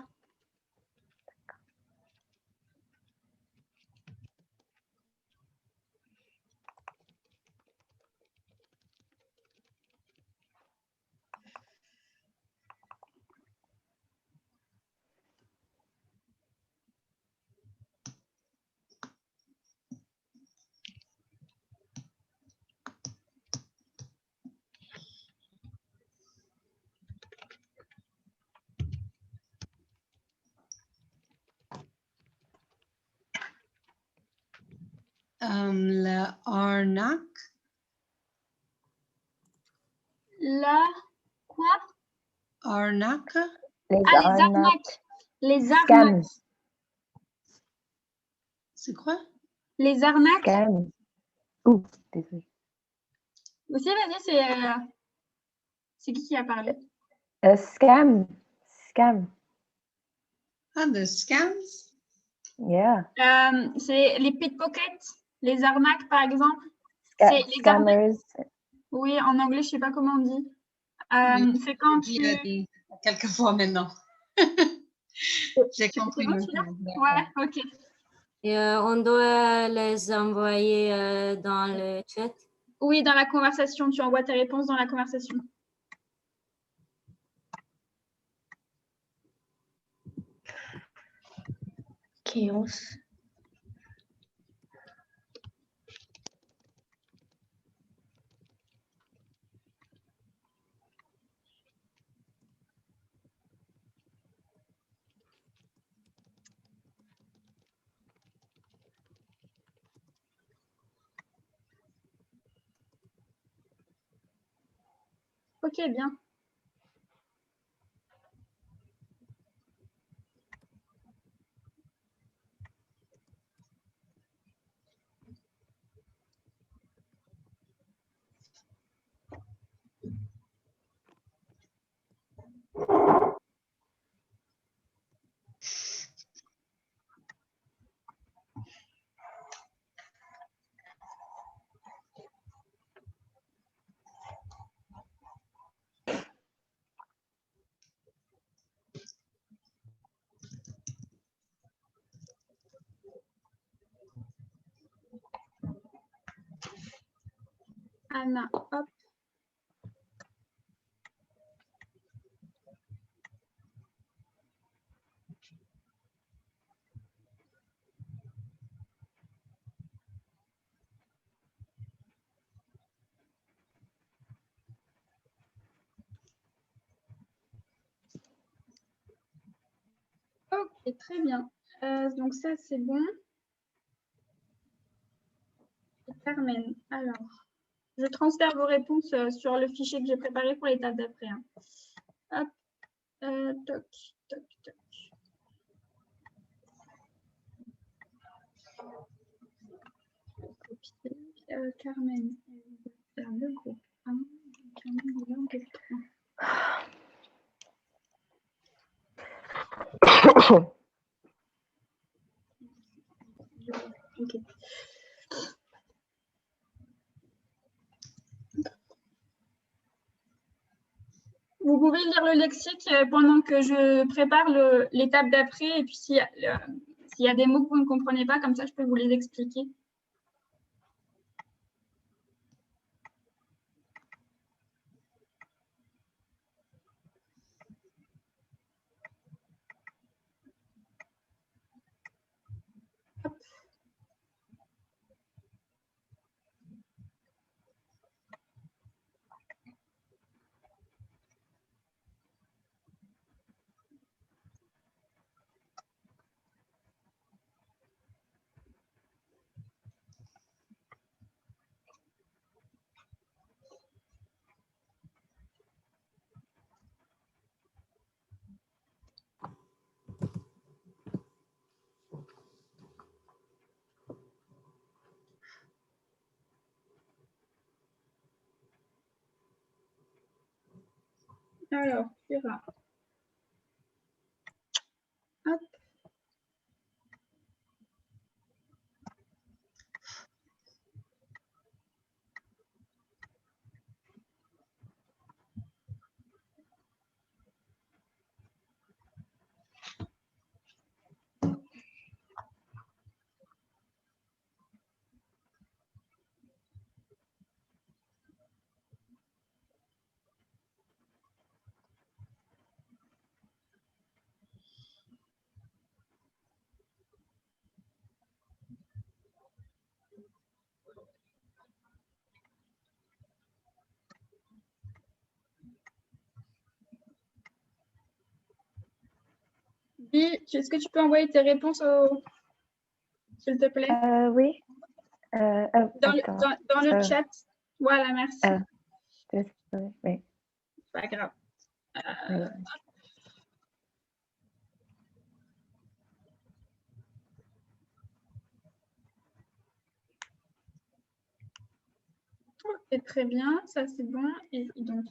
La arnaque. La quoi? Arnaque. Les Ah, les arnaques. arnaques. Les arnaques. Scam. C'est quoi? Les arnaques. Scam. Ouh, désolé. Aussi, vas-y, c'est qui a parlé? Scam. Scam. Ah, the scams? Yeah. C'est les pickpockets, les arnaques, par exemple. C'est les arnaques. Scammers. Oui, en anglais, je ne sais pas comment on dit. Oui, C'est quand j'ai tu... dit quelques fois maintenant. J'ai compris. C'est bon, celui-là? Ouais, ok. Et on doit les envoyer dans le chat. Oui, dans la conversation, tu envoies tes réponses dans la conversation. Chaos. Ok, bien. Anna, hop. Ok, très bien. Donc ça, c'est bon. Carmen, alors, je transfère vos réponses sur le fichier que j'ai préparé pour l'étape d'après. Hein. Hop, toc, toc, toc. Carmen, le groupe 1. Carmen, le groupe 3. Ok. Vous pouvez lire le lexique pendant que je prépare l'étape d'après. Et puis, s'il y a des mots que vous ne comprenez pas, comme ça, je peux vous les expliquer. Alors, Kira. Hop. Est-ce que tu peux envoyer tes réponses s'il te plaît? Oui. Dans le chat. Voilà, merci. Désolée, oui. C'est pas grave. Oui. Ok, très bien, ça c'est bon. Et donc,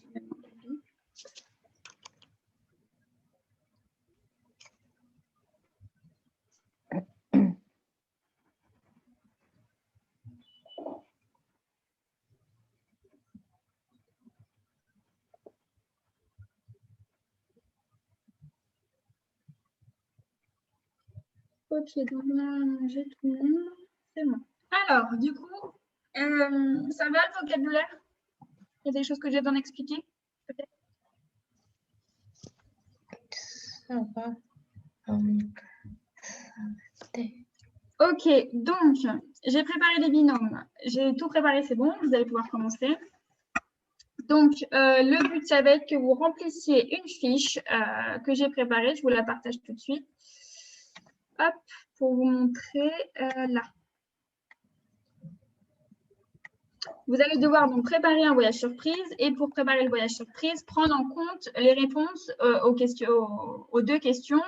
ok, donc on a mangé tout le monde. C'est bon. Alors, du coup, ça va le vocabulaire? Il y a des choses que j'ai besoin d'expliquer? Peut-être. Ça va. Ok, donc, j'ai préparé les binômes. J'ai tout préparé, c'est bon. Vous allez pouvoir commencer. Donc, le but, ça va être que vous remplissiez une fiche que j'ai préparée. Je vous la partage tout de suite. Hop, pour vous montrer là. Vous allez devoir donc préparer un voyage surprise et pour préparer le voyage surprise, prendre en compte les réponses aux deux questions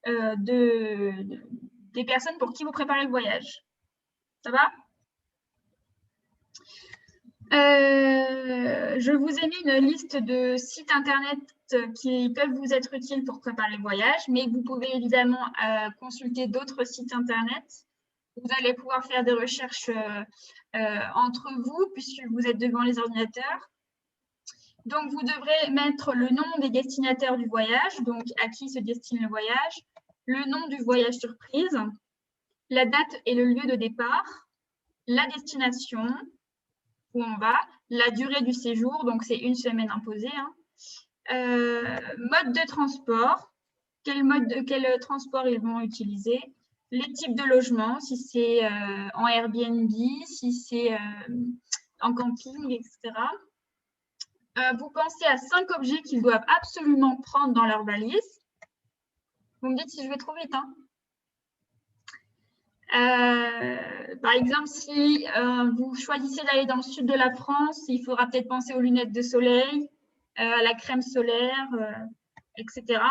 des personnes pour qui vous préparez le voyage. Ça va? Je vous ai mis une liste de sites internet qui peuvent vous être utiles pour préparer le voyage, mais vous pouvez évidemment consulter d'autres sites internet. Vous allez pouvoir faire des recherches entre vous puisque vous êtes devant les ordinateurs. Donc, vous devrez mettre le nom des destinataires du voyage, donc à qui se destine le voyage, le nom du voyage surprise, la date et le lieu de départ, la destination, où on va, la durée du séjour, donc c'est une semaine imposée, hein. Mode de transport, quel transport ils vont utiliser, les types de logements, si c'est en Airbnb, si c'est en camping, etc. Vous pensez à 5 objets qu'ils doivent absolument prendre dans leur valise. Vous me dites si je vais trop vite, hein. Par exemple, si vous choisissez d'aller dans le sud de la France, il faudra peut-être penser aux lunettes de soleil, à la crème solaire, etc.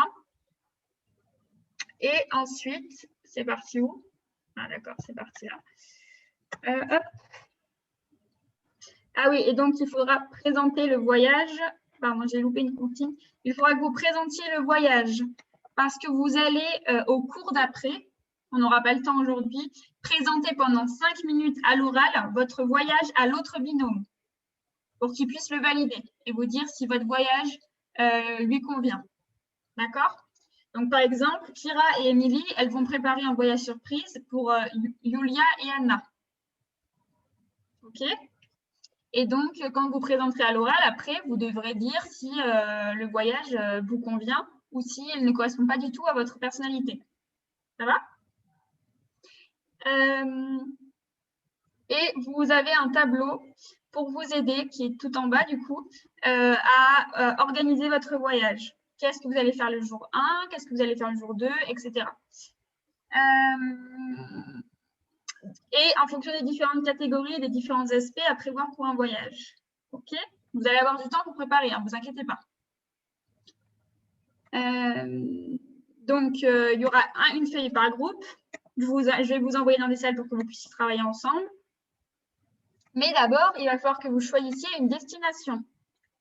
Et ensuite, c'est parti où? Ah d'accord, c'est parti là. Hop. Ah oui, et donc il faudra présenter le voyage. Pardon, j'ai loupé une consigne. Il faudra que vous présentiez le voyage parce que vous allez au cours d'après, on n'aura pas le temps aujourd'hui, présenter pendant 5 minutes à l'oral votre voyage à l'autre binôme pour qu'il puisse le valider et vous dire si votre voyage lui convient. D'accord? Donc, par exemple, Kira et Émilie, elles vont préparer un voyage surprise pour Yulia et Anna. OK? Et donc, quand vous présenterez à l'oral, après, vous devrez dire si le voyage vous convient ou s'il ne correspond pas du tout à votre personnalité. Ça va? Et vous avez un tableau pour vous aider, qui est tout en bas du coup, à organiser votre voyage. Qu'est-ce que vous allez faire le jour 1, qu'est-ce que vous allez faire le jour 2, etc. Et en fonction des différentes catégories et des différents aspects à prévoir pour un voyage. OK? Vous allez avoir du temps pour préparer, ne vous inquiétez pas. Donc, il y aura une feuille par groupe. Je vais vous envoyer dans des salles pour que vous puissiez travailler ensemble. Mais d'abord, il va falloir que vous choisissiez une destination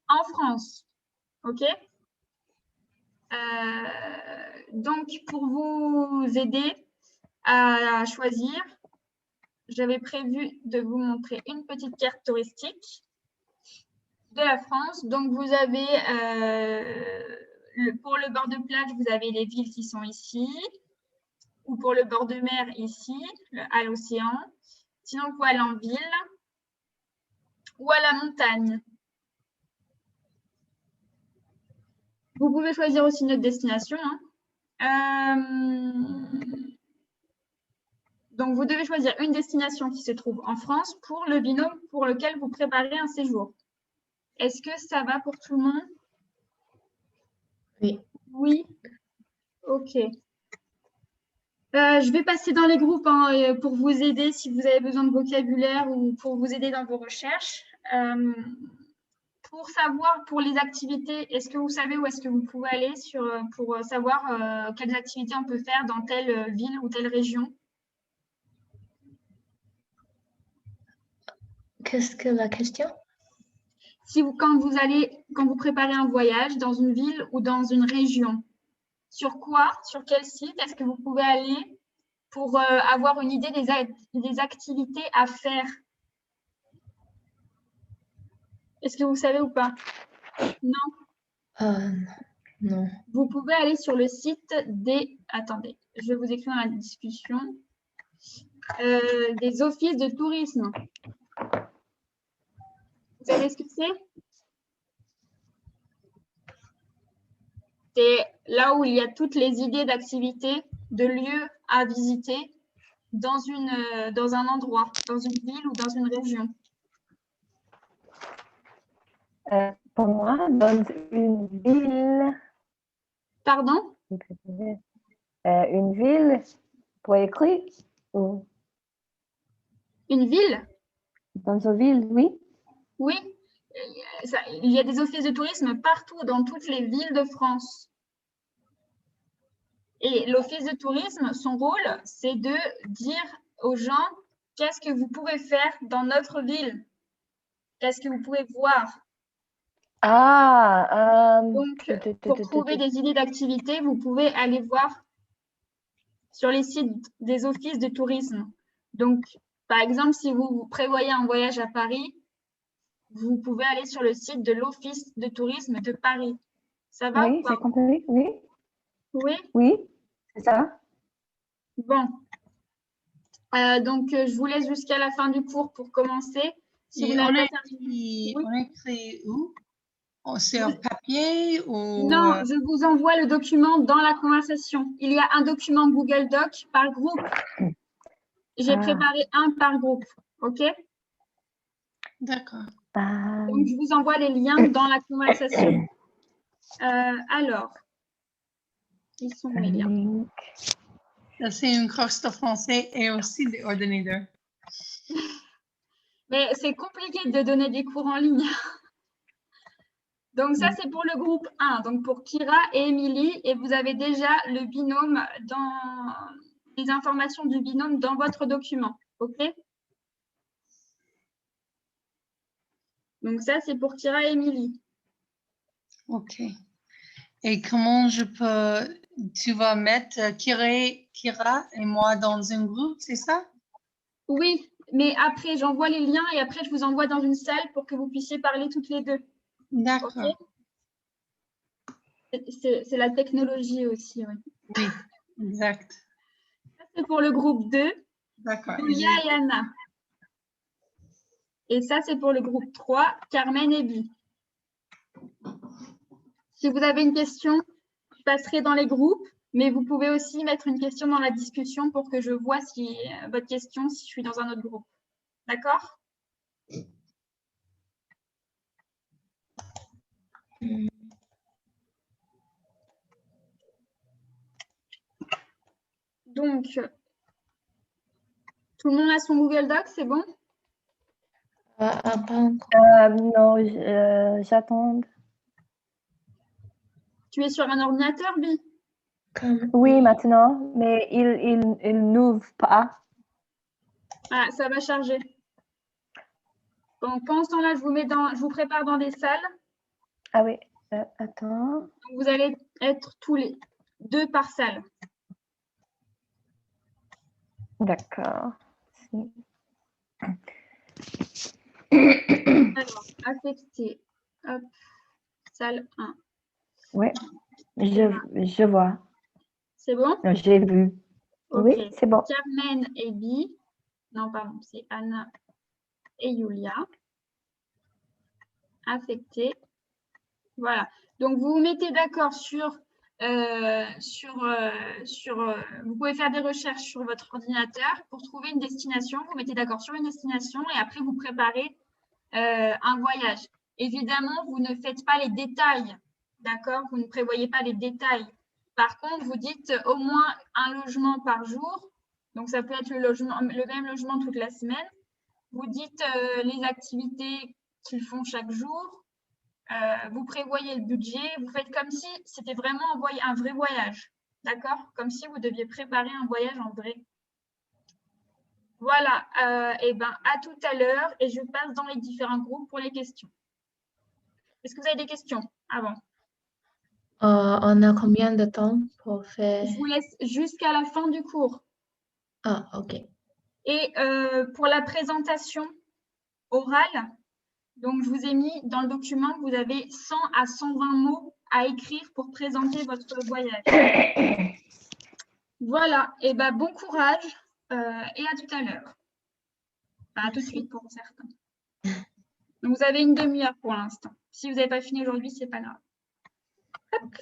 en France. OK? Donc, pour vous aider à choisir, j'avais prévu de vous montrer une petite carte touristique de la France. Donc, vous avez, pour le bord de plage, vous avez les villes qui sont ici, ou pour le bord de mer, ici, à l'océan. Sinon, vous pouvez aller en ville ou à la montagne. Vous pouvez choisir aussi notre destination. Donc, vous devez choisir une destination qui se trouve en France pour le binôme pour lequel vous préparez un séjour. Est-ce que ça va pour tout le monde? Oui. Oui. OK. Je vais passer dans les groupes pour vous aider si vous avez besoin de vocabulaire ou pour vous aider dans vos recherches. Pour savoir pour les activités, est-ce que vous savez où est-ce que vous pouvez aller pour savoir quelles activités on peut faire dans telle ville ou telle région? Qu'est-ce que la question? Si quand vous préparez un voyage dans une ville ou dans une région, sur quel site est-ce que vous pouvez aller pour avoir une idée des activités à faire? Est-ce que vous savez ou pas? Non? Non. Vous pouvez aller sur le site des... Attendez, je vais vous écrire dans la discussion. Des offices de tourisme. Vous savez ce que c'est? C'est là où il y a toutes les idées d'activités, de lieux à visiter dans un endroit, dans une ville ou dans une région. Pour moi, dans une ville. Pardon? Une ville pour écrire ou Une ville? dans une ville, oui. Oui. Il y a des offices de tourisme partout, dans toutes les villes de France. Et l'office de tourisme, son rôle, c'est de dire aux gens qu'est-ce que vous pouvez faire dans notre ville, qu'est-ce que vous pouvez voir. Donc, pour trouver des idées d'activités, vous pouvez aller voir sur les sites des offices de tourisme. Donc, par exemple, si vous prévoyez un voyage à Paris, vous pouvez aller sur le site de l'Office de tourisme de Paris. Ça va? Oui, j'ai compris, oui. Oui? Oui, c'est ça. Bon. Donc, je vous laisse jusqu'à la fin du cours pour commencer. Si vous n'avez pas terminé... On écrit où? Sur papier ou... Non, je vous envoie le document dans la conversation. Il y a un document Google Doc par groupe. J'ai préparé un par groupe. OK? D'accord. Donc, je vous envoie les liens dans la conversation. Alors, ils sont mes liens. Ça, c'est une course de français et aussi des ordinateurs. Mais c'est compliqué de donner des cours en ligne. Donc, ça, c'est pour le groupe 1, donc pour Kira et Émilie. Et vous avez déjà le binôme les informations du binôme dans votre document. OK? Donc ça, c'est pour Kira et Émilie. OK. Et comment je peux... Tu vas mettre Kira et moi dans un groupe, c'est ça? Oui, mais après, j'envoie les liens et après, je vous envoie dans une salle pour que vous puissiez parler toutes les deux. D'accord. C'est la technologie aussi, oui. Oui, exact. Ça, c'est pour le groupe 2, D'accord. Julia et Anna. Et ça, c'est pour le groupe 3, Carmen et Bi. Si vous avez une question, je passerai dans les groupes, mais vous pouvez aussi mettre une question dans la discussion pour que je vois si votre question, si je suis dans un autre groupe. D'accord? Donc, tout le monde a son Google Doc, c'est bon? Pas encore. Non, j'attends. Tu es sur un ordinateur, Bi? Oui, maintenant, mais il n'ouvre pas. Ah, ça va charger. Donc, pendant ce temps-là, je vous prépare dans des salles. Ah oui, attends. Donc, vous allez être tous les 2 par salle. D'accord. Alors, affecté. Hop, salle 1. Oui, je vois. C'est bon? J'ai vu. Ok. Oui, c'est bon. Carmen et Bi. Non, pardon, c'est Anna et Julia. Affecté. Voilà. Donc, vous vous mettez d'accord vous pouvez faire des recherches sur votre ordinateur pour trouver une destination. Vous mettez d'accord sur une destination et après, vous préparez un voyage. Évidemment, vous ne faites pas les détails, d'accord? Vous ne prévoyez pas les détails. Par contre, vous dites au moins un logement par jour. Donc, ça peut être le même logement toute la semaine. Vous dites les activités qu'ils font chaque jour. Vous prévoyez le budget. Vous faites comme si c'était vraiment un vrai voyage, d'accord? Comme si vous deviez préparer un voyage en vrai. Voilà, et ben à tout à l'heure et je passe dans les différents groupes pour les questions. Est-ce que vous avez des questions avant? On a combien de temps pour faire? Je vous laisse jusqu'à la fin du cours. Ah, ok. Et pour la présentation orale, donc je vous ai mis dans le document, vous avez 100 à 120 mots à écrire pour présenter votre voyage. Voilà, et ben bon courage et à tout à l'heure. Enfin, à tout de suite pour certains. Donc, vous avez une demi-heure pour l'instant. Si vous n'avez pas fini aujourd'hui, c'est pas grave. Hop.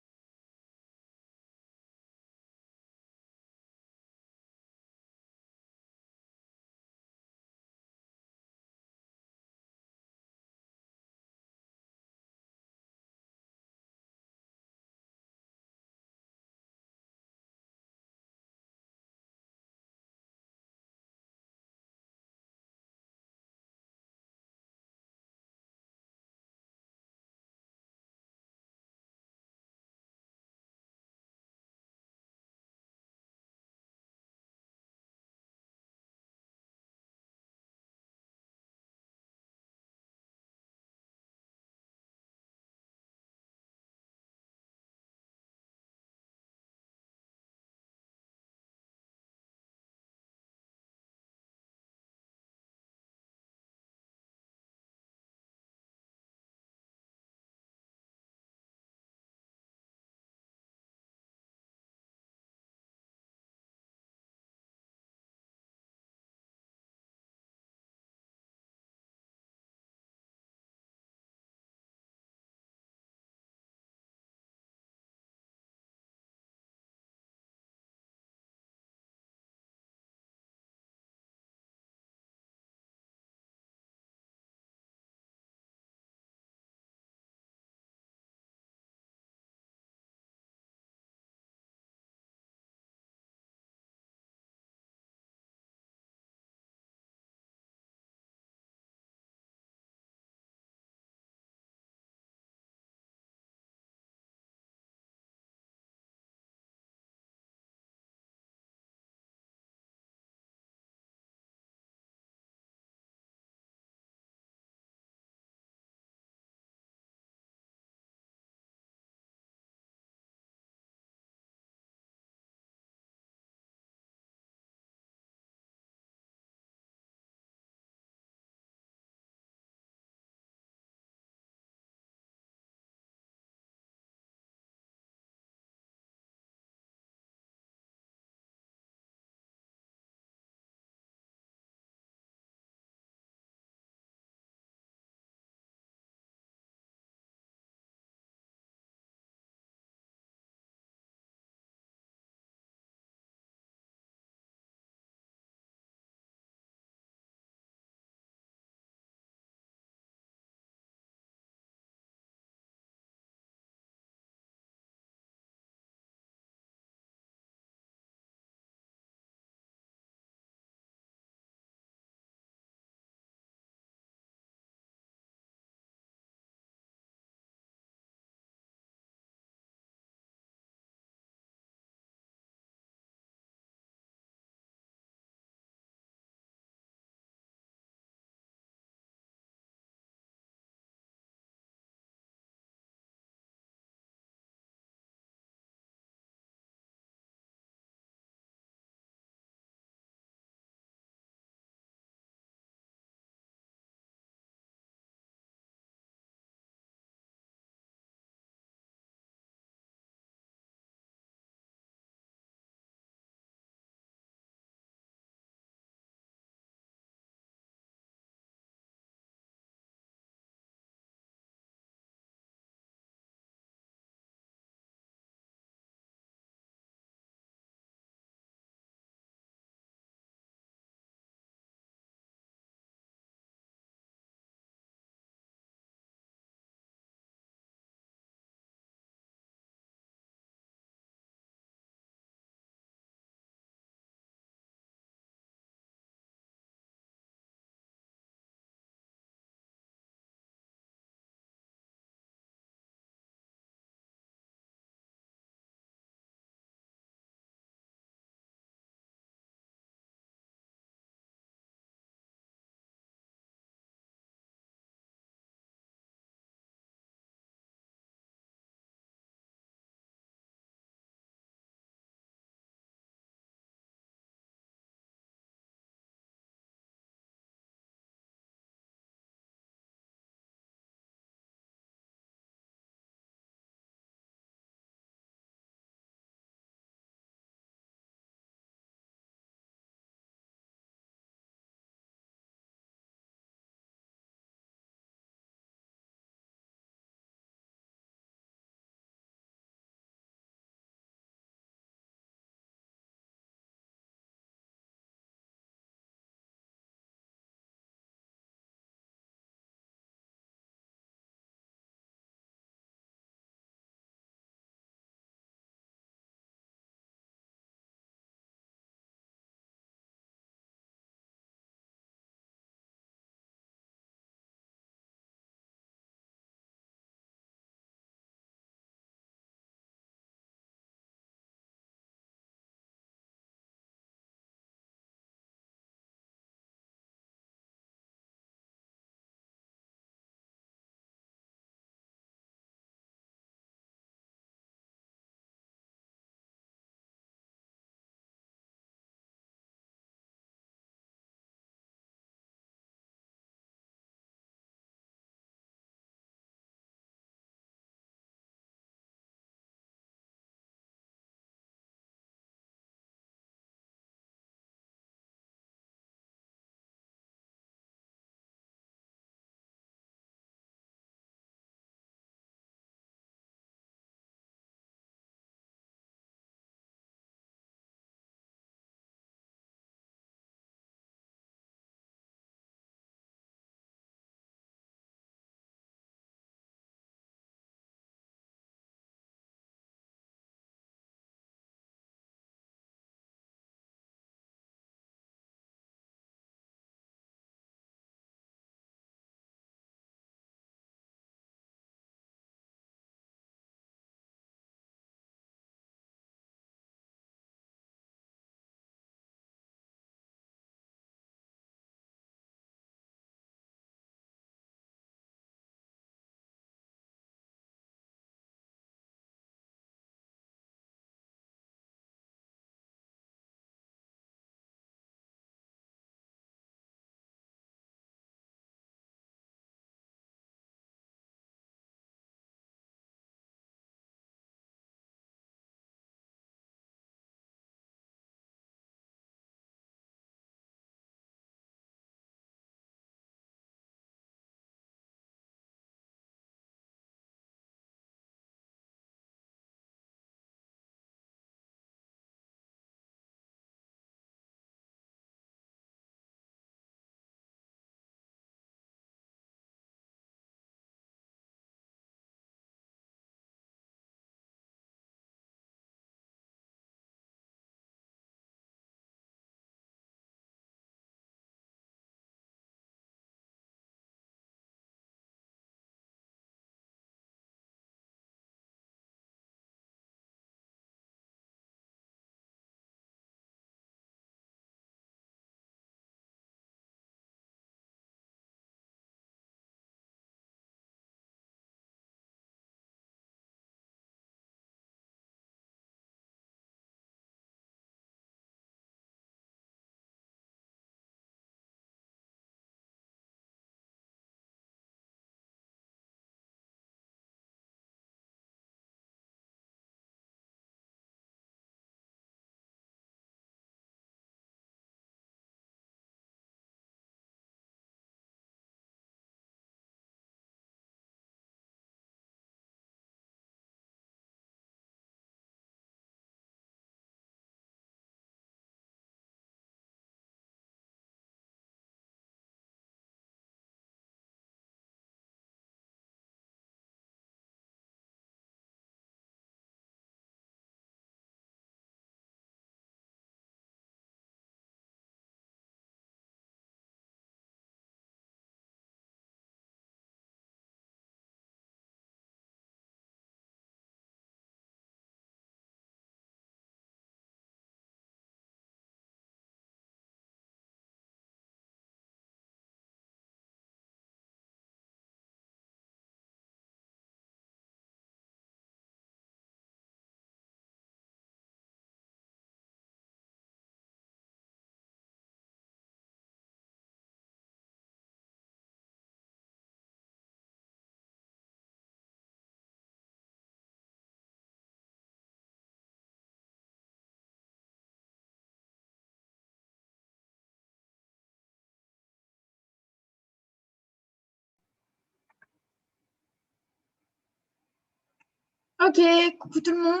Ok, coucou tout le monde.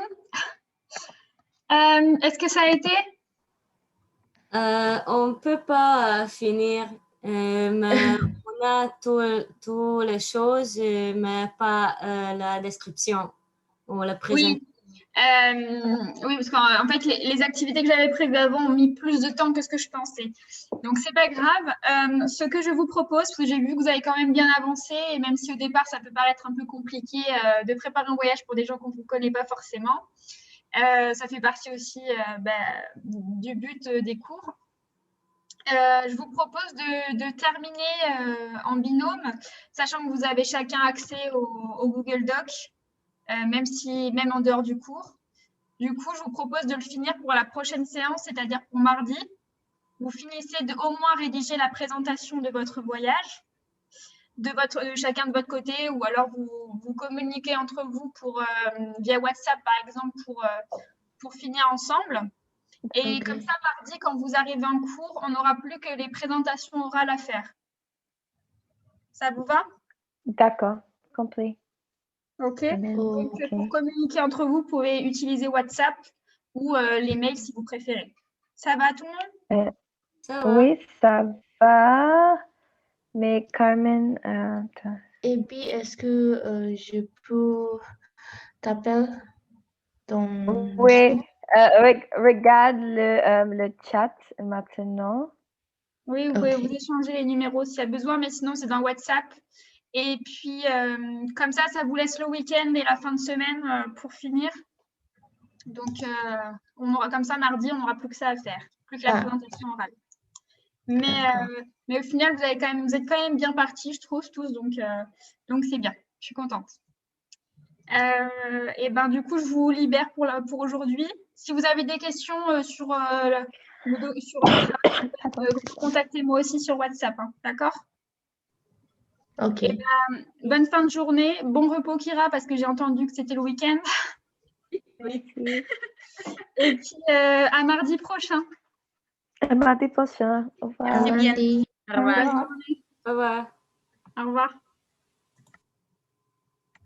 Est-ce que ça a été? On ne peut pas finir, mais on a toutes les choses, mais pas la description ou la présentation. Oui, parce qu'en fait, les activités que j'avais prévues avant ont mis plus de temps que ce que je pensais. Donc, c'est pas grave. Ce que je vous propose, parce que j'ai vu que vous avez quand même bien avancé, et même si au départ, ça peut paraître un peu compliqué de préparer un voyage pour des gens qu'on ne vous connaît pas forcément, ça fait partie aussi du but des cours. Je vous propose de terminer en binôme, sachant que vous avez chacun accès au Google Doc, même en dehors du cours. Du coup, je vous propose de le finir pour la prochaine séance, c'est-à-dire pour mardi. Vous finissez de au moins rédiger la présentation de votre voyage, de chacun de votre côté, ou alors vous communiquez entre vous via WhatsApp, par exemple, pour finir ensemble. Et comme ça, mardi, quand vous arrivez en cours, on n'aura plus que les présentations orales à faire. Ça vous va? D'accord, compris. Ok. Donc, pour communiquer entre vous, vous pouvez utiliser WhatsApp ou les mails si vous préférez. Ça va tout le monde? Ça va. Oui, ça va. Mais Carmen, attends. Et puis, est-ce que je peux t'appeler dans... Oui, regarde le chat maintenant. Oui, vous pouvez vous échanger les numéros s'il y a besoin, mais sinon, c'est dans WhatsApp. Et puis, comme ça vous laisse le week-end et la fin de semaine pour finir. Donc, on aura comme ça, mardi, on n'aura plus que ça à faire, plus que la présentation orale. Mais au final, vous êtes quand même bien partis, je trouve, tous. Donc c'est bien. Je suis contente. Et ben, du coup, je vous libère pour aujourd'hui. Si vous avez des questions sur contactez-moi aussi sur WhatsApp. Hein, d'accord? Ok. Et ben, bonne fin de journée. Bon repos, Kira, parce que j'ai entendu que c'était le week-end. Oui. Et puis, à mardi prochain. À mardi prochain. Au revoir. Merci bien. Au revoir. Bonne journée. Au revoir. Au revoir.